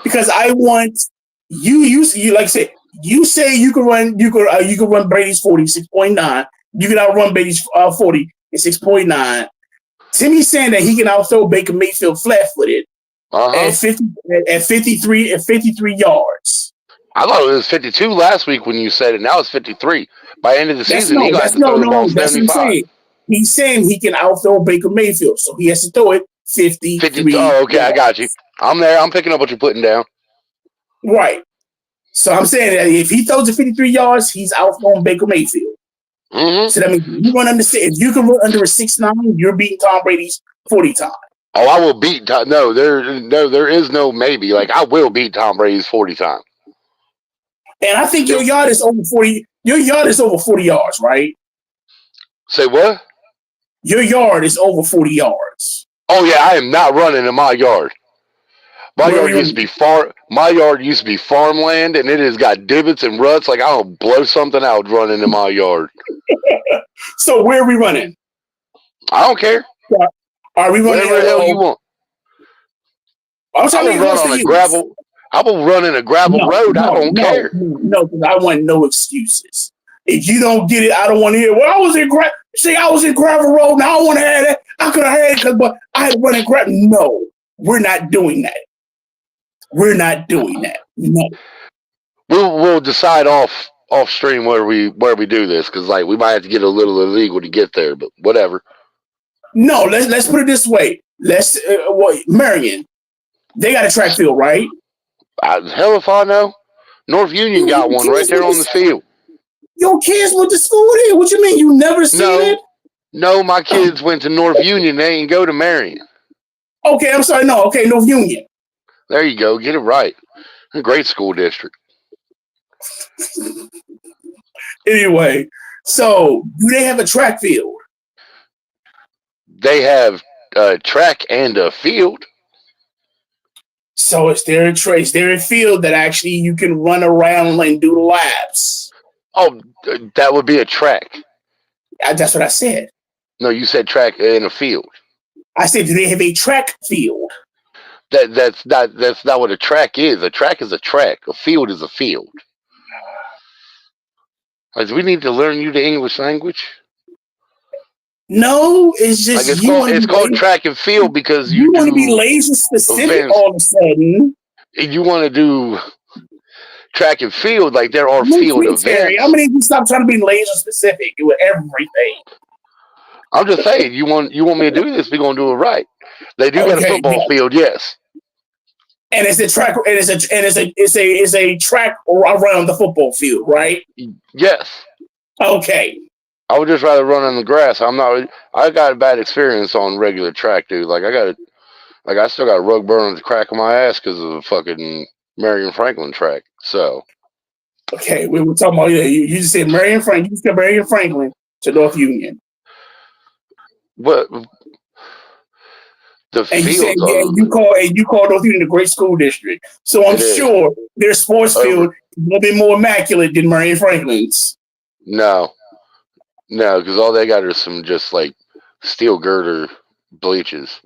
S2: Because I want you like I said, you say you can run Brady's 46.9. You can outrun Brady's 40 at 6.9. Timmy's saying that he can outthrow Baker Mayfield flat-footed at 53 yards.
S1: I thought it was 52 last week when you said it. Now it's 53. By the end of the season, he got to throw the ball 75.
S2: He's saying he can outthrow Baker Mayfield, so he has to throw it 53.
S1: Oh, okay, yards. I got you. I'm there. I'm picking up what you're putting down.
S2: Right. So I'm saying that if he throws it 53 yards, he's outthrowing Baker Mayfield.
S1: Mm-hmm.
S2: So that means you run under if you can run under a 6.9, you're beating Tom Brady's 40 time.
S1: Oh, I will beat Tom. No, there is no maybe. Like I will beat Tom Brady's 40 time.
S2: And I think your yard is over 40. Your yard is over 40 yards, right?
S1: Say what?
S2: Your yard is over 40 yards.
S1: Oh yeah, I am not running in my yard. My yard used to be farmland, and it has got divots and ruts. Like I'll blow something out running in my yard.
S2: So where are we running?
S1: I don't care.
S2: Are we running?
S1: Whatever the hell you want. I will run on a gravel. I will run in a gravel road. I don't care.
S2: No, because I want no excuses. If you don't get it, I don't want to hear. Well, I was in gravel road. Now I want to have that. I could have had it, but I had to run in gravel. No, we're not doing that. We're not doing that. No.
S1: We'll decide off stream where we do this, because like we might have to get a little illegal to get there, but whatever.
S2: No, let's put it this way. Marion, they got a track field, right?
S1: Hell if I know. North Union got one right there on the field.
S2: Your kids went to school there. What you mean? You never seen it?
S1: No, my kids went to North Union. They ain't go to Marion.
S2: Okay, I'm sorry. No, okay, North Union.
S1: There you go. Get it right. A great school district.
S2: Anyway, so do they have a track field?
S1: They have a track and a field.
S2: So is there a field that actually you can run around and do the laps?
S1: Oh, that would be a track.
S2: That's what I said.
S1: No, you said track and a field.
S2: I said, do they have a track field?
S1: That's not what a track is. A track is a track. A field is a field. Do we need to learn you the English language?
S2: No, it's just
S1: like it's called track and field because you
S2: want to be laser specific events. All of a sudden.
S1: You want to do track and field like there are field events.
S2: I'm gonna stop trying to be laser specific with everything.
S1: I'm just saying, you want me to do this? We're gonna do it right. They do got a football field, yes.
S2: And it's a track. And it's a track around the football field, right?
S1: Yes.
S2: Okay.
S1: I would just rather run on the grass. I got a bad experience on regular track, dude. I still got a rug burn on the crack of my ass because of the fucking Marion Franklin track. So.
S2: Okay, we were talking about you just said Marion Franklin. You said Marion Franklin to North Union.
S1: What? The
S2: and
S1: field.
S2: You call North Union a great school district. So I'm sure their sports field is a little bit more immaculate than Marion Franklin's.
S1: No, because all they got are some just like steel girder bleachers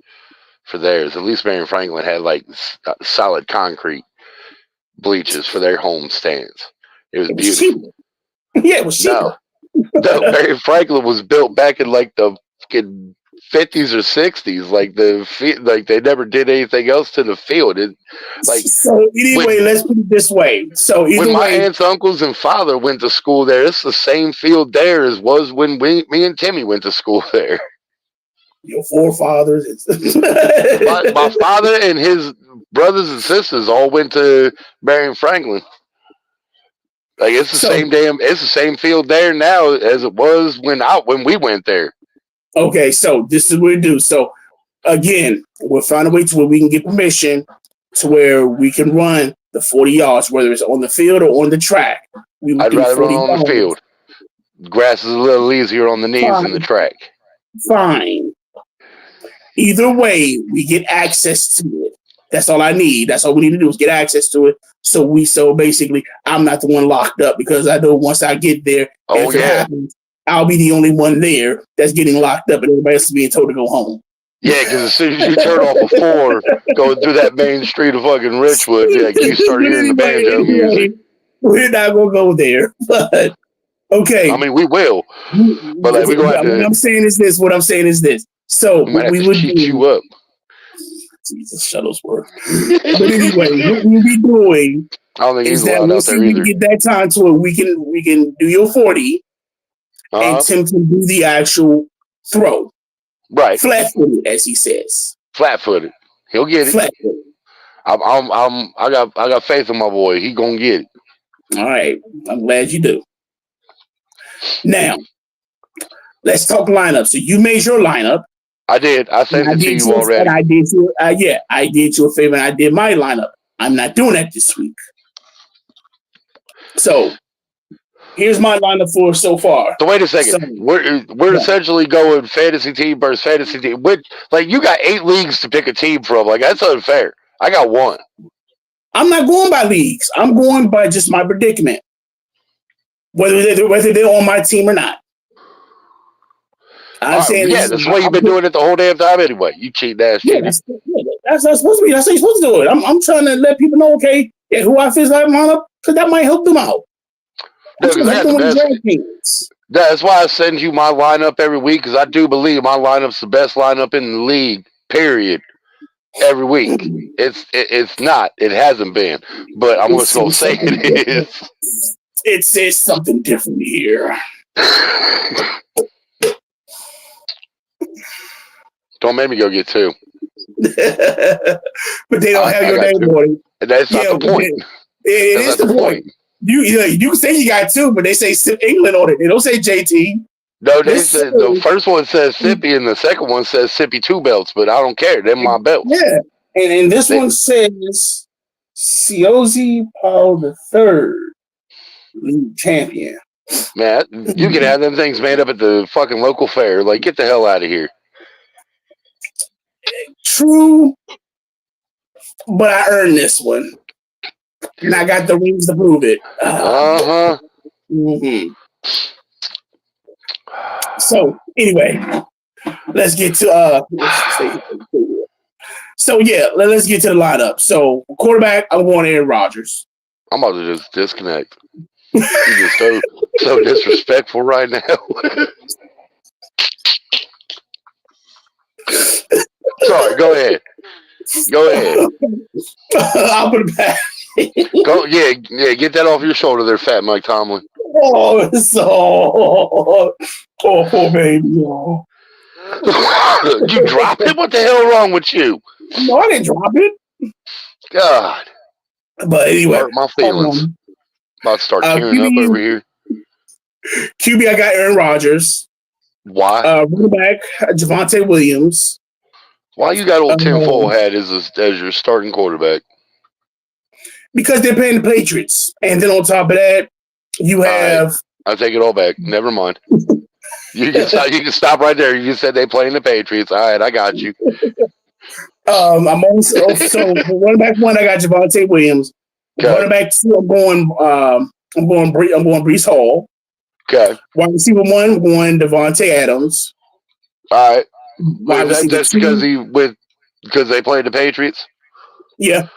S1: for theirs. At least Marion Franklin had like solid concrete bleachers for their home stands. It was beautiful.
S2: Yeah, it was cheaper.
S1: No, Marion Franklin was built back in like the fucking 50s or 60s. Like they never did anything else to the field.
S2: So anyway, let's put it this way. So either
S1: when my
S2: way,
S1: aunts, uncles, and father went to school there, it's the same field there as was when me and Timmy went to school there.
S2: Your forefathers.
S1: My father and his brothers and sisters all went to Marion Franklin. Like it's the same field there now as it was when we went there.
S2: Okay, so this is what we do. So again, we'll find a way to where we can get permission to where we can run the 40 yards, whether it's on the field or on the track.
S1: I'd rather run on the field. Grass is a little easier on the knees than the track.
S2: Fine. Either way, we get access to it. That's all I need. That's all we need to do is get access to it. So basically, I'm not the one locked up because I know once I get there, if it happens, I'll be the only one there that's getting locked up, and everybody else is being told to go home.
S1: Yeah, because as soon as you turn off a 4 going through that main street of fucking Richwood, you start hearing the banjo music.
S2: We're not gonna go there, but okay.
S1: I mean, we will, but like, we're going to.
S2: What I'm saying is this. So what we would
S1: cheat you up.
S2: Jesus, Shuttlesworth. But anyway, what we'll be doing is that once we get that time to it, we can do your 40, and Tim can do the actual throw.
S1: Right,
S2: flat-footed, as he says.
S1: Flat-footed, he'll get it.
S2: Flat-footed.
S1: I got faith in my boy. He gonna get it.
S2: All right, I'm glad you do. Now, let's talk lineup. So you made your lineup.
S1: I did. I sent it to you already.
S2: I did you a favor, and I did my lineup. I'm not doing that this week. So here's my lineup for so far.
S1: So wait a second. So, we're essentially going fantasy team versus fantasy team. Like you got 8 leagues to pick a team from. Like that's unfair. I got 1.
S2: I'm not going by leagues. I'm going by just my predicament. Whether they're on my team or not. I'm saying
S1: that's why you've been doing it the whole damn time anyway. You cheat ass.
S2: Yeah, that's supposed to be. That's how you're supposed to do it. I'm trying to let people know, okay, who I feel like lineup, because that might help them out.
S1: That's why I send you my lineup every week, because I do believe my lineup's the best lineup in the league. Period. Every week. It's not. It hasn't been. But I'm just gonna say it is.
S2: It says something different here.
S1: Don't make me go get 2.
S2: But they don't have your name on it.
S1: That's not the point.
S2: It is the point. You can say you got 2, but they say England on it. They don't say JT.
S1: No, they said the first one says Sippy and the second one says Sippy 2 belts, but I don't care. They're my belts.
S2: Yeah. And this one says Siozi Paul III, league champion.
S1: Man, you can have them things made up at the fucking local fair. Like, get the hell out of here.
S2: True, but I earned this one, and I got the rings to prove it. Mm-hmm. So anyway, let's get to So yeah, let's get to the lineup. So quarterback, I'm going Aaron Rodgers.
S1: I'm about to just disconnect. You're just so disrespectful right now. Sorry, go ahead.
S2: I'll put it back.
S1: Get that off your shoulder there, Fat Mike Tomlin.
S2: Poor baby. Oh.
S1: You dropped it? What the hell wrong with you?
S2: No, I didn't drop it.
S1: God.
S2: But anyway.
S1: Hurt my feelings. About to start tearing up over here.
S2: QB, I got Aaron Rodgers.
S1: Why?
S2: Running back, Javonte Williams.
S1: Why you got old tinfoil hat as your starting quarterback?
S2: Because they're playing the Patriots. And then on top of that, you have...
S1: Right. I take it all back. Never mind. You can stop right there. You said they playing the Patriots. All right, I got you.
S2: I'm also running back 1. I got Javonte Williams. Okay. Running back 2, I'm going Breece Hall.
S1: Okay.
S2: Wide receiver 1, I'm going Devontae Adams.
S1: All right. That's because they played the Patriots.
S2: Yeah.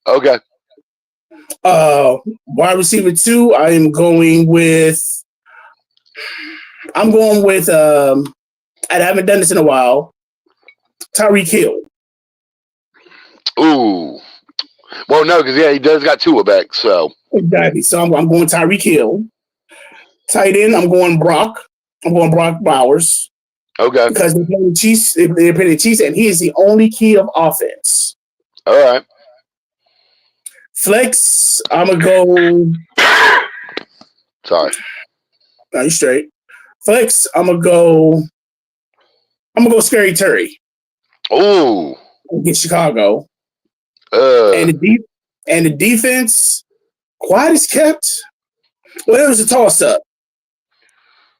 S1: Okay.
S2: Wide receiver 2, I'm going with and I haven't done this in a while. Tyreek Hill.
S1: Ooh. Well, no, because he does got Tua back. So
S2: Exactly. So I'm going Tyreek Hill. Tight end, I'm going Brock. I'm going Brock Bowers.
S1: Okay.
S2: Because they're playing the Chiefs. They're playing the Chiefs, and he is the only key of offense.
S1: All right.
S2: Flex, I'm gonna go.
S1: Sorry.
S2: No, you straight. Flex, I'm gonna go. Scary Terry
S1: Ooh.
S2: against Chicago. And the defense, quiet as kept. Well, it was a toss up.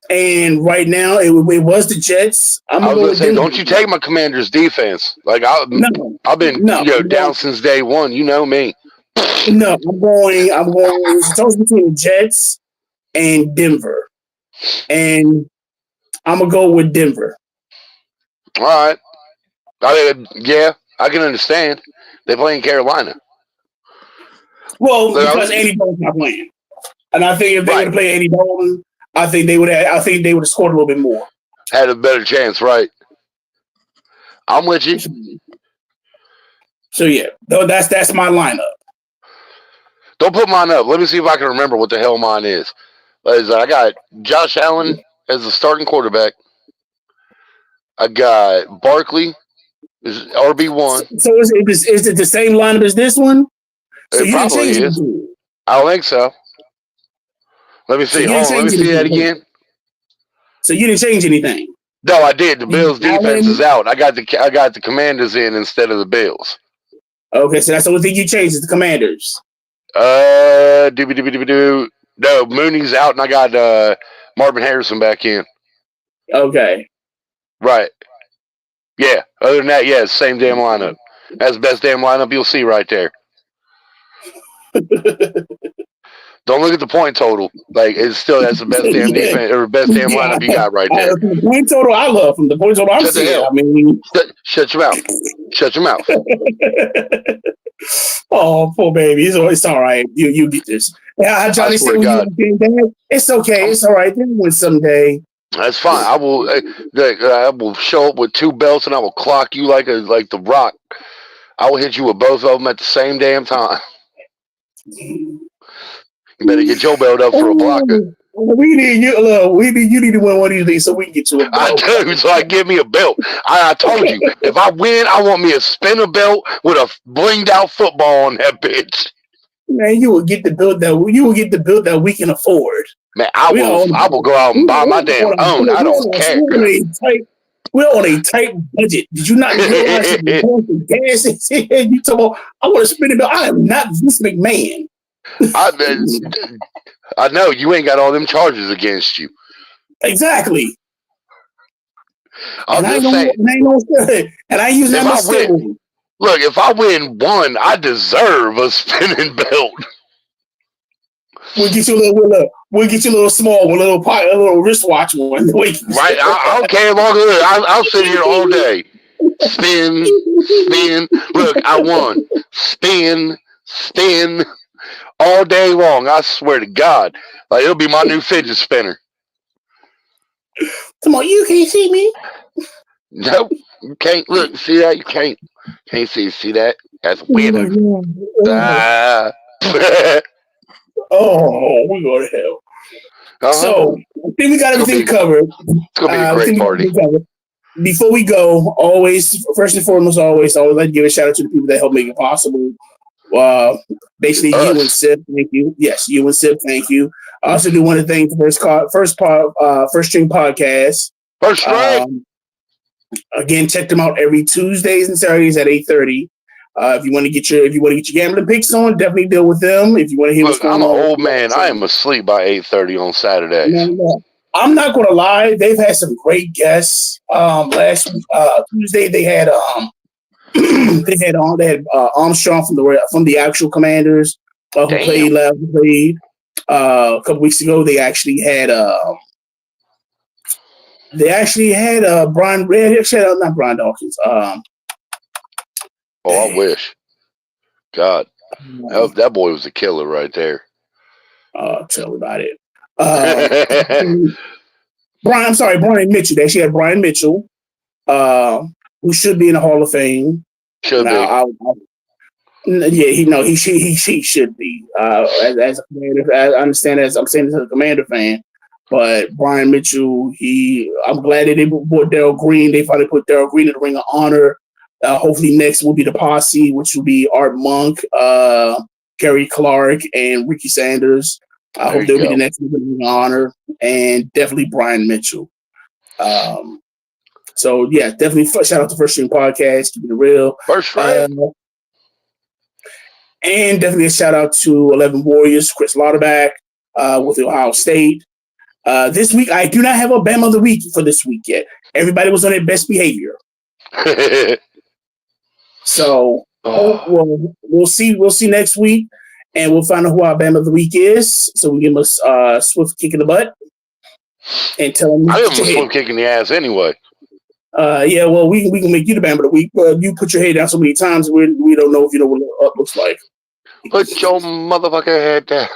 S2: And right now, it was the Jets.
S1: I was going to say, don't you take my Commanders' defense. Like I've been down since day one. You know me.
S2: No, I'm going. It's a toss between the Jets and Denver, and I'm gonna go with Denver.
S1: All right. I can understand. They play in Carolina.
S2: Well, because Andy Dalton's not playing, and I think if they would have played Andy Dalton, I think they would have scored a little bit more.
S1: Had a better chance, right? I'm with you.
S2: So yeah, that's my lineup.
S1: Don't put mine up. Let me see if I can remember what the hell mine is. I got Josh Allen as the starting quarterback. I got Barkley as RB1.
S2: So is it the same lineup as this one? So
S1: it probably is. I don't think so. Let me see. Let me see that again.
S2: So you didn't change anything?
S1: No, I did. The Bills' defense is out. I got the Commanders in instead of the Bills.
S2: Okay, so that's the only thing you changed is the Commanders.
S1: No, Mooney's out, and I got Marvin Harrison back in.
S2: Okay.
S1: Right. Yeah. Other than that, yeah, same damn lineup. That's the best damn lineup you'll see right there. Don't look at the point total. Like that's the best damn defense or best damn lineup you got right there.
S2: From the point total I love, from the point total I'm seeing. I mean,
S1: shut your mouth. Shut your mouth.
S2: Oh, poor baby. It's all right. You get this. Yeah, Johnny said it's okay. It's all right. They'll win someday.
S1: That's fine. I will show up with 2 belts and I will clock you like the Rock. I will hit you with both of them at the same damn time. You better get your belt up for a blocker.
S2: We need you. Look, you need to win one of these things so we can get you a belt.
S1: I do. So give me a belt. I told you, if I win, I want me a spinner belt with a blinged out football on that bitch.
S2: Man, you will get the belt that we can afford.
S1: Man, I will go out and buy my damn own. I don't care.
S2: We're on a tight budget. Did you not realize the gas is here? You talk about I want to spin a belt. I am not Vince McMahon.
S1: I know you ain't got all them charges against you.
S2: Exactly.
S1: I'm just saying.
S2: And I use that much.
S1: Look, if I win one, I deserve a spinning belt.
S2: We'll get you a little small one, a little wristwatch one.
S1: Right? I don't care long as I'll sit here all day. Spin. Look, I won. Spin. All day long, I swear to God. Like it'll be my new fidget spinner.
S2: Come on, you can't see me.
S1: Nope, you can't. Look, see that? You can't see that? That's a winner.
S2: Oh, we're going to hell. So I think we got everything covered.
S1: It's gonna be a great party.
S2: Before we go, first and foremost, always like to give a shout out to the people that help make it possible. Basically, you and Sip, thank you. Yes, you and Sip, thank you. I also do want to thank the First String Podcast.
S1: First String.
S2: Again, check them out every Tuesdays and Saturdays at 8:30. If you want to get your gambling picks on, definitely deal with them. If you want to hear what's going on,
S1: I'm an old man. I am asleep by 8:30 on Saturdays.
S2: No. I'm not going to lie; they've had some great guests. Last Tuesday they had Armstrong from the actual Commanders who played last played. A couple weeks ago, they actually had Brian. Not Brian Dawkins.
S1: I wish. God, that boy was a killer right there.
S2: Tell me about it. Brian Mitchell. They actually had Brian Mitchell, who should be in the Hall of Fame.
S1: Should be.
S2: Yeah, he should be. As a Commander, I understand as I'm saying this as a Commander fan, but Brian Mitchell, I'm glad that they brought Darryl Green. They finally put Darryl Green in the Ring of Honor. Hopefully next will be the Posse, which will be Art Monk, Gary Clark, and Ricky Sanders. I hope they'll be the next in the Ring of Honor, and definitely Brian Mitchell. So yeah, definitely shout out to First String Podcast, keeping it real.
S1: First String.
S2: And definitely a shout out to 11 Warriors, Chris Lauderback with Ohio State. This week, I do not have a Bam of the Week for this week yet. Everybody was on their best behavior. So we'll see next week, and we'll find out who our Bam of the Week is. So we give them a swift kick in the butt and tell them.
S1: I give them a swift kick in the ass anyway.
S2: Yeah, well, we can make you the Bam of the Week, but you put your head down so many times, we don't know if you know what up looks like.
S1: Put your motherfucking head down.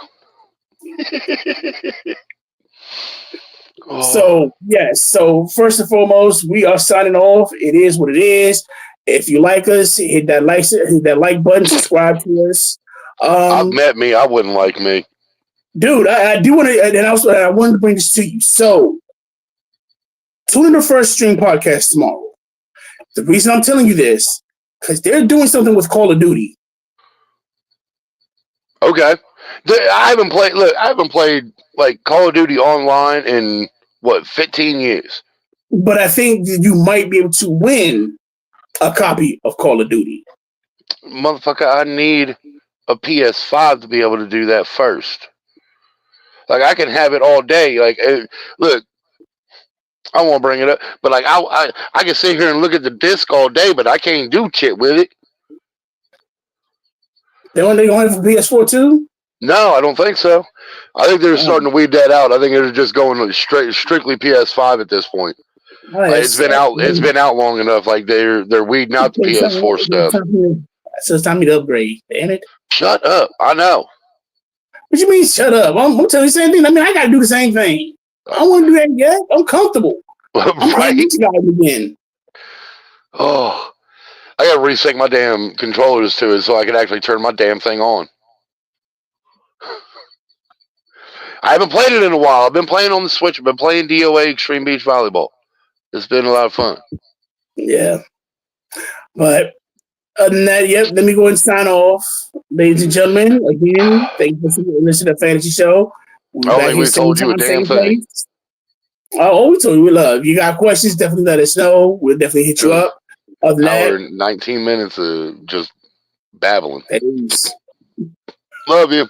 S2: So, yes. So, first and foremost, we are signing off. It is what it is. If you like us, hit that like button, subscribe to us.
S1: I've met me. I wouldn't like me.
S2: Dude, I do want to, and also I wanted to bring this to you. So, tune in to First String Podcast tomorrow. The reason I'm telling you this, because they're doing something with Call of Duty.
S1: Okay. I haven't played like Call of Duty online in 15 years.
S2: But I think that you might be able to win a copy of Call of Duty.
S1: Motherfucker, I need a PS5 to be able to do that first. Like, I can have it all day. Like, look, I won't bring it up, but like, I can sit here and look at the disc all day, but I can't do shit with it.
S2: They going to have for PS4 too?
S1: No, I don't think so. I think they're starting to weed that out. I think they're just going strictly PS5 at this point.
S2: Nice.
S1: Like, it's been out long enough. Like they're weeding out the PS4 stuff.
S2: So it's time to upgrade. Damn it!
S1: Shut up! I know.
S2: What you mean? Shut up! I'm telling you the same thing. I mean, I got to do the same thing. I don't want to do that yet. I'm comfortable. I'm
S1: right?
S2: these guys again.
S1: Oh, I got to resync my damn controllers to it so I can actually turn my damn thing on. I haven't played it in a while. I've been playing on the Switch. I've been playing DOA Extreme Beach Volleyball. It's been a lot of fun.
S2: Yeah. But other than that, yep, let me go and sign off. Ladies and gentlemen, again, thank you for listening to the Fantasy Show.
S1: I don't think we told you a damn thing.
S2: Oh, we told you we love. You got questions, definitely let us know. We'll definitely hit you up. Other than
S1: hour
S2: that,
S1: 19 minutes of just babbling.
S2: Thanks.
S1: Love you.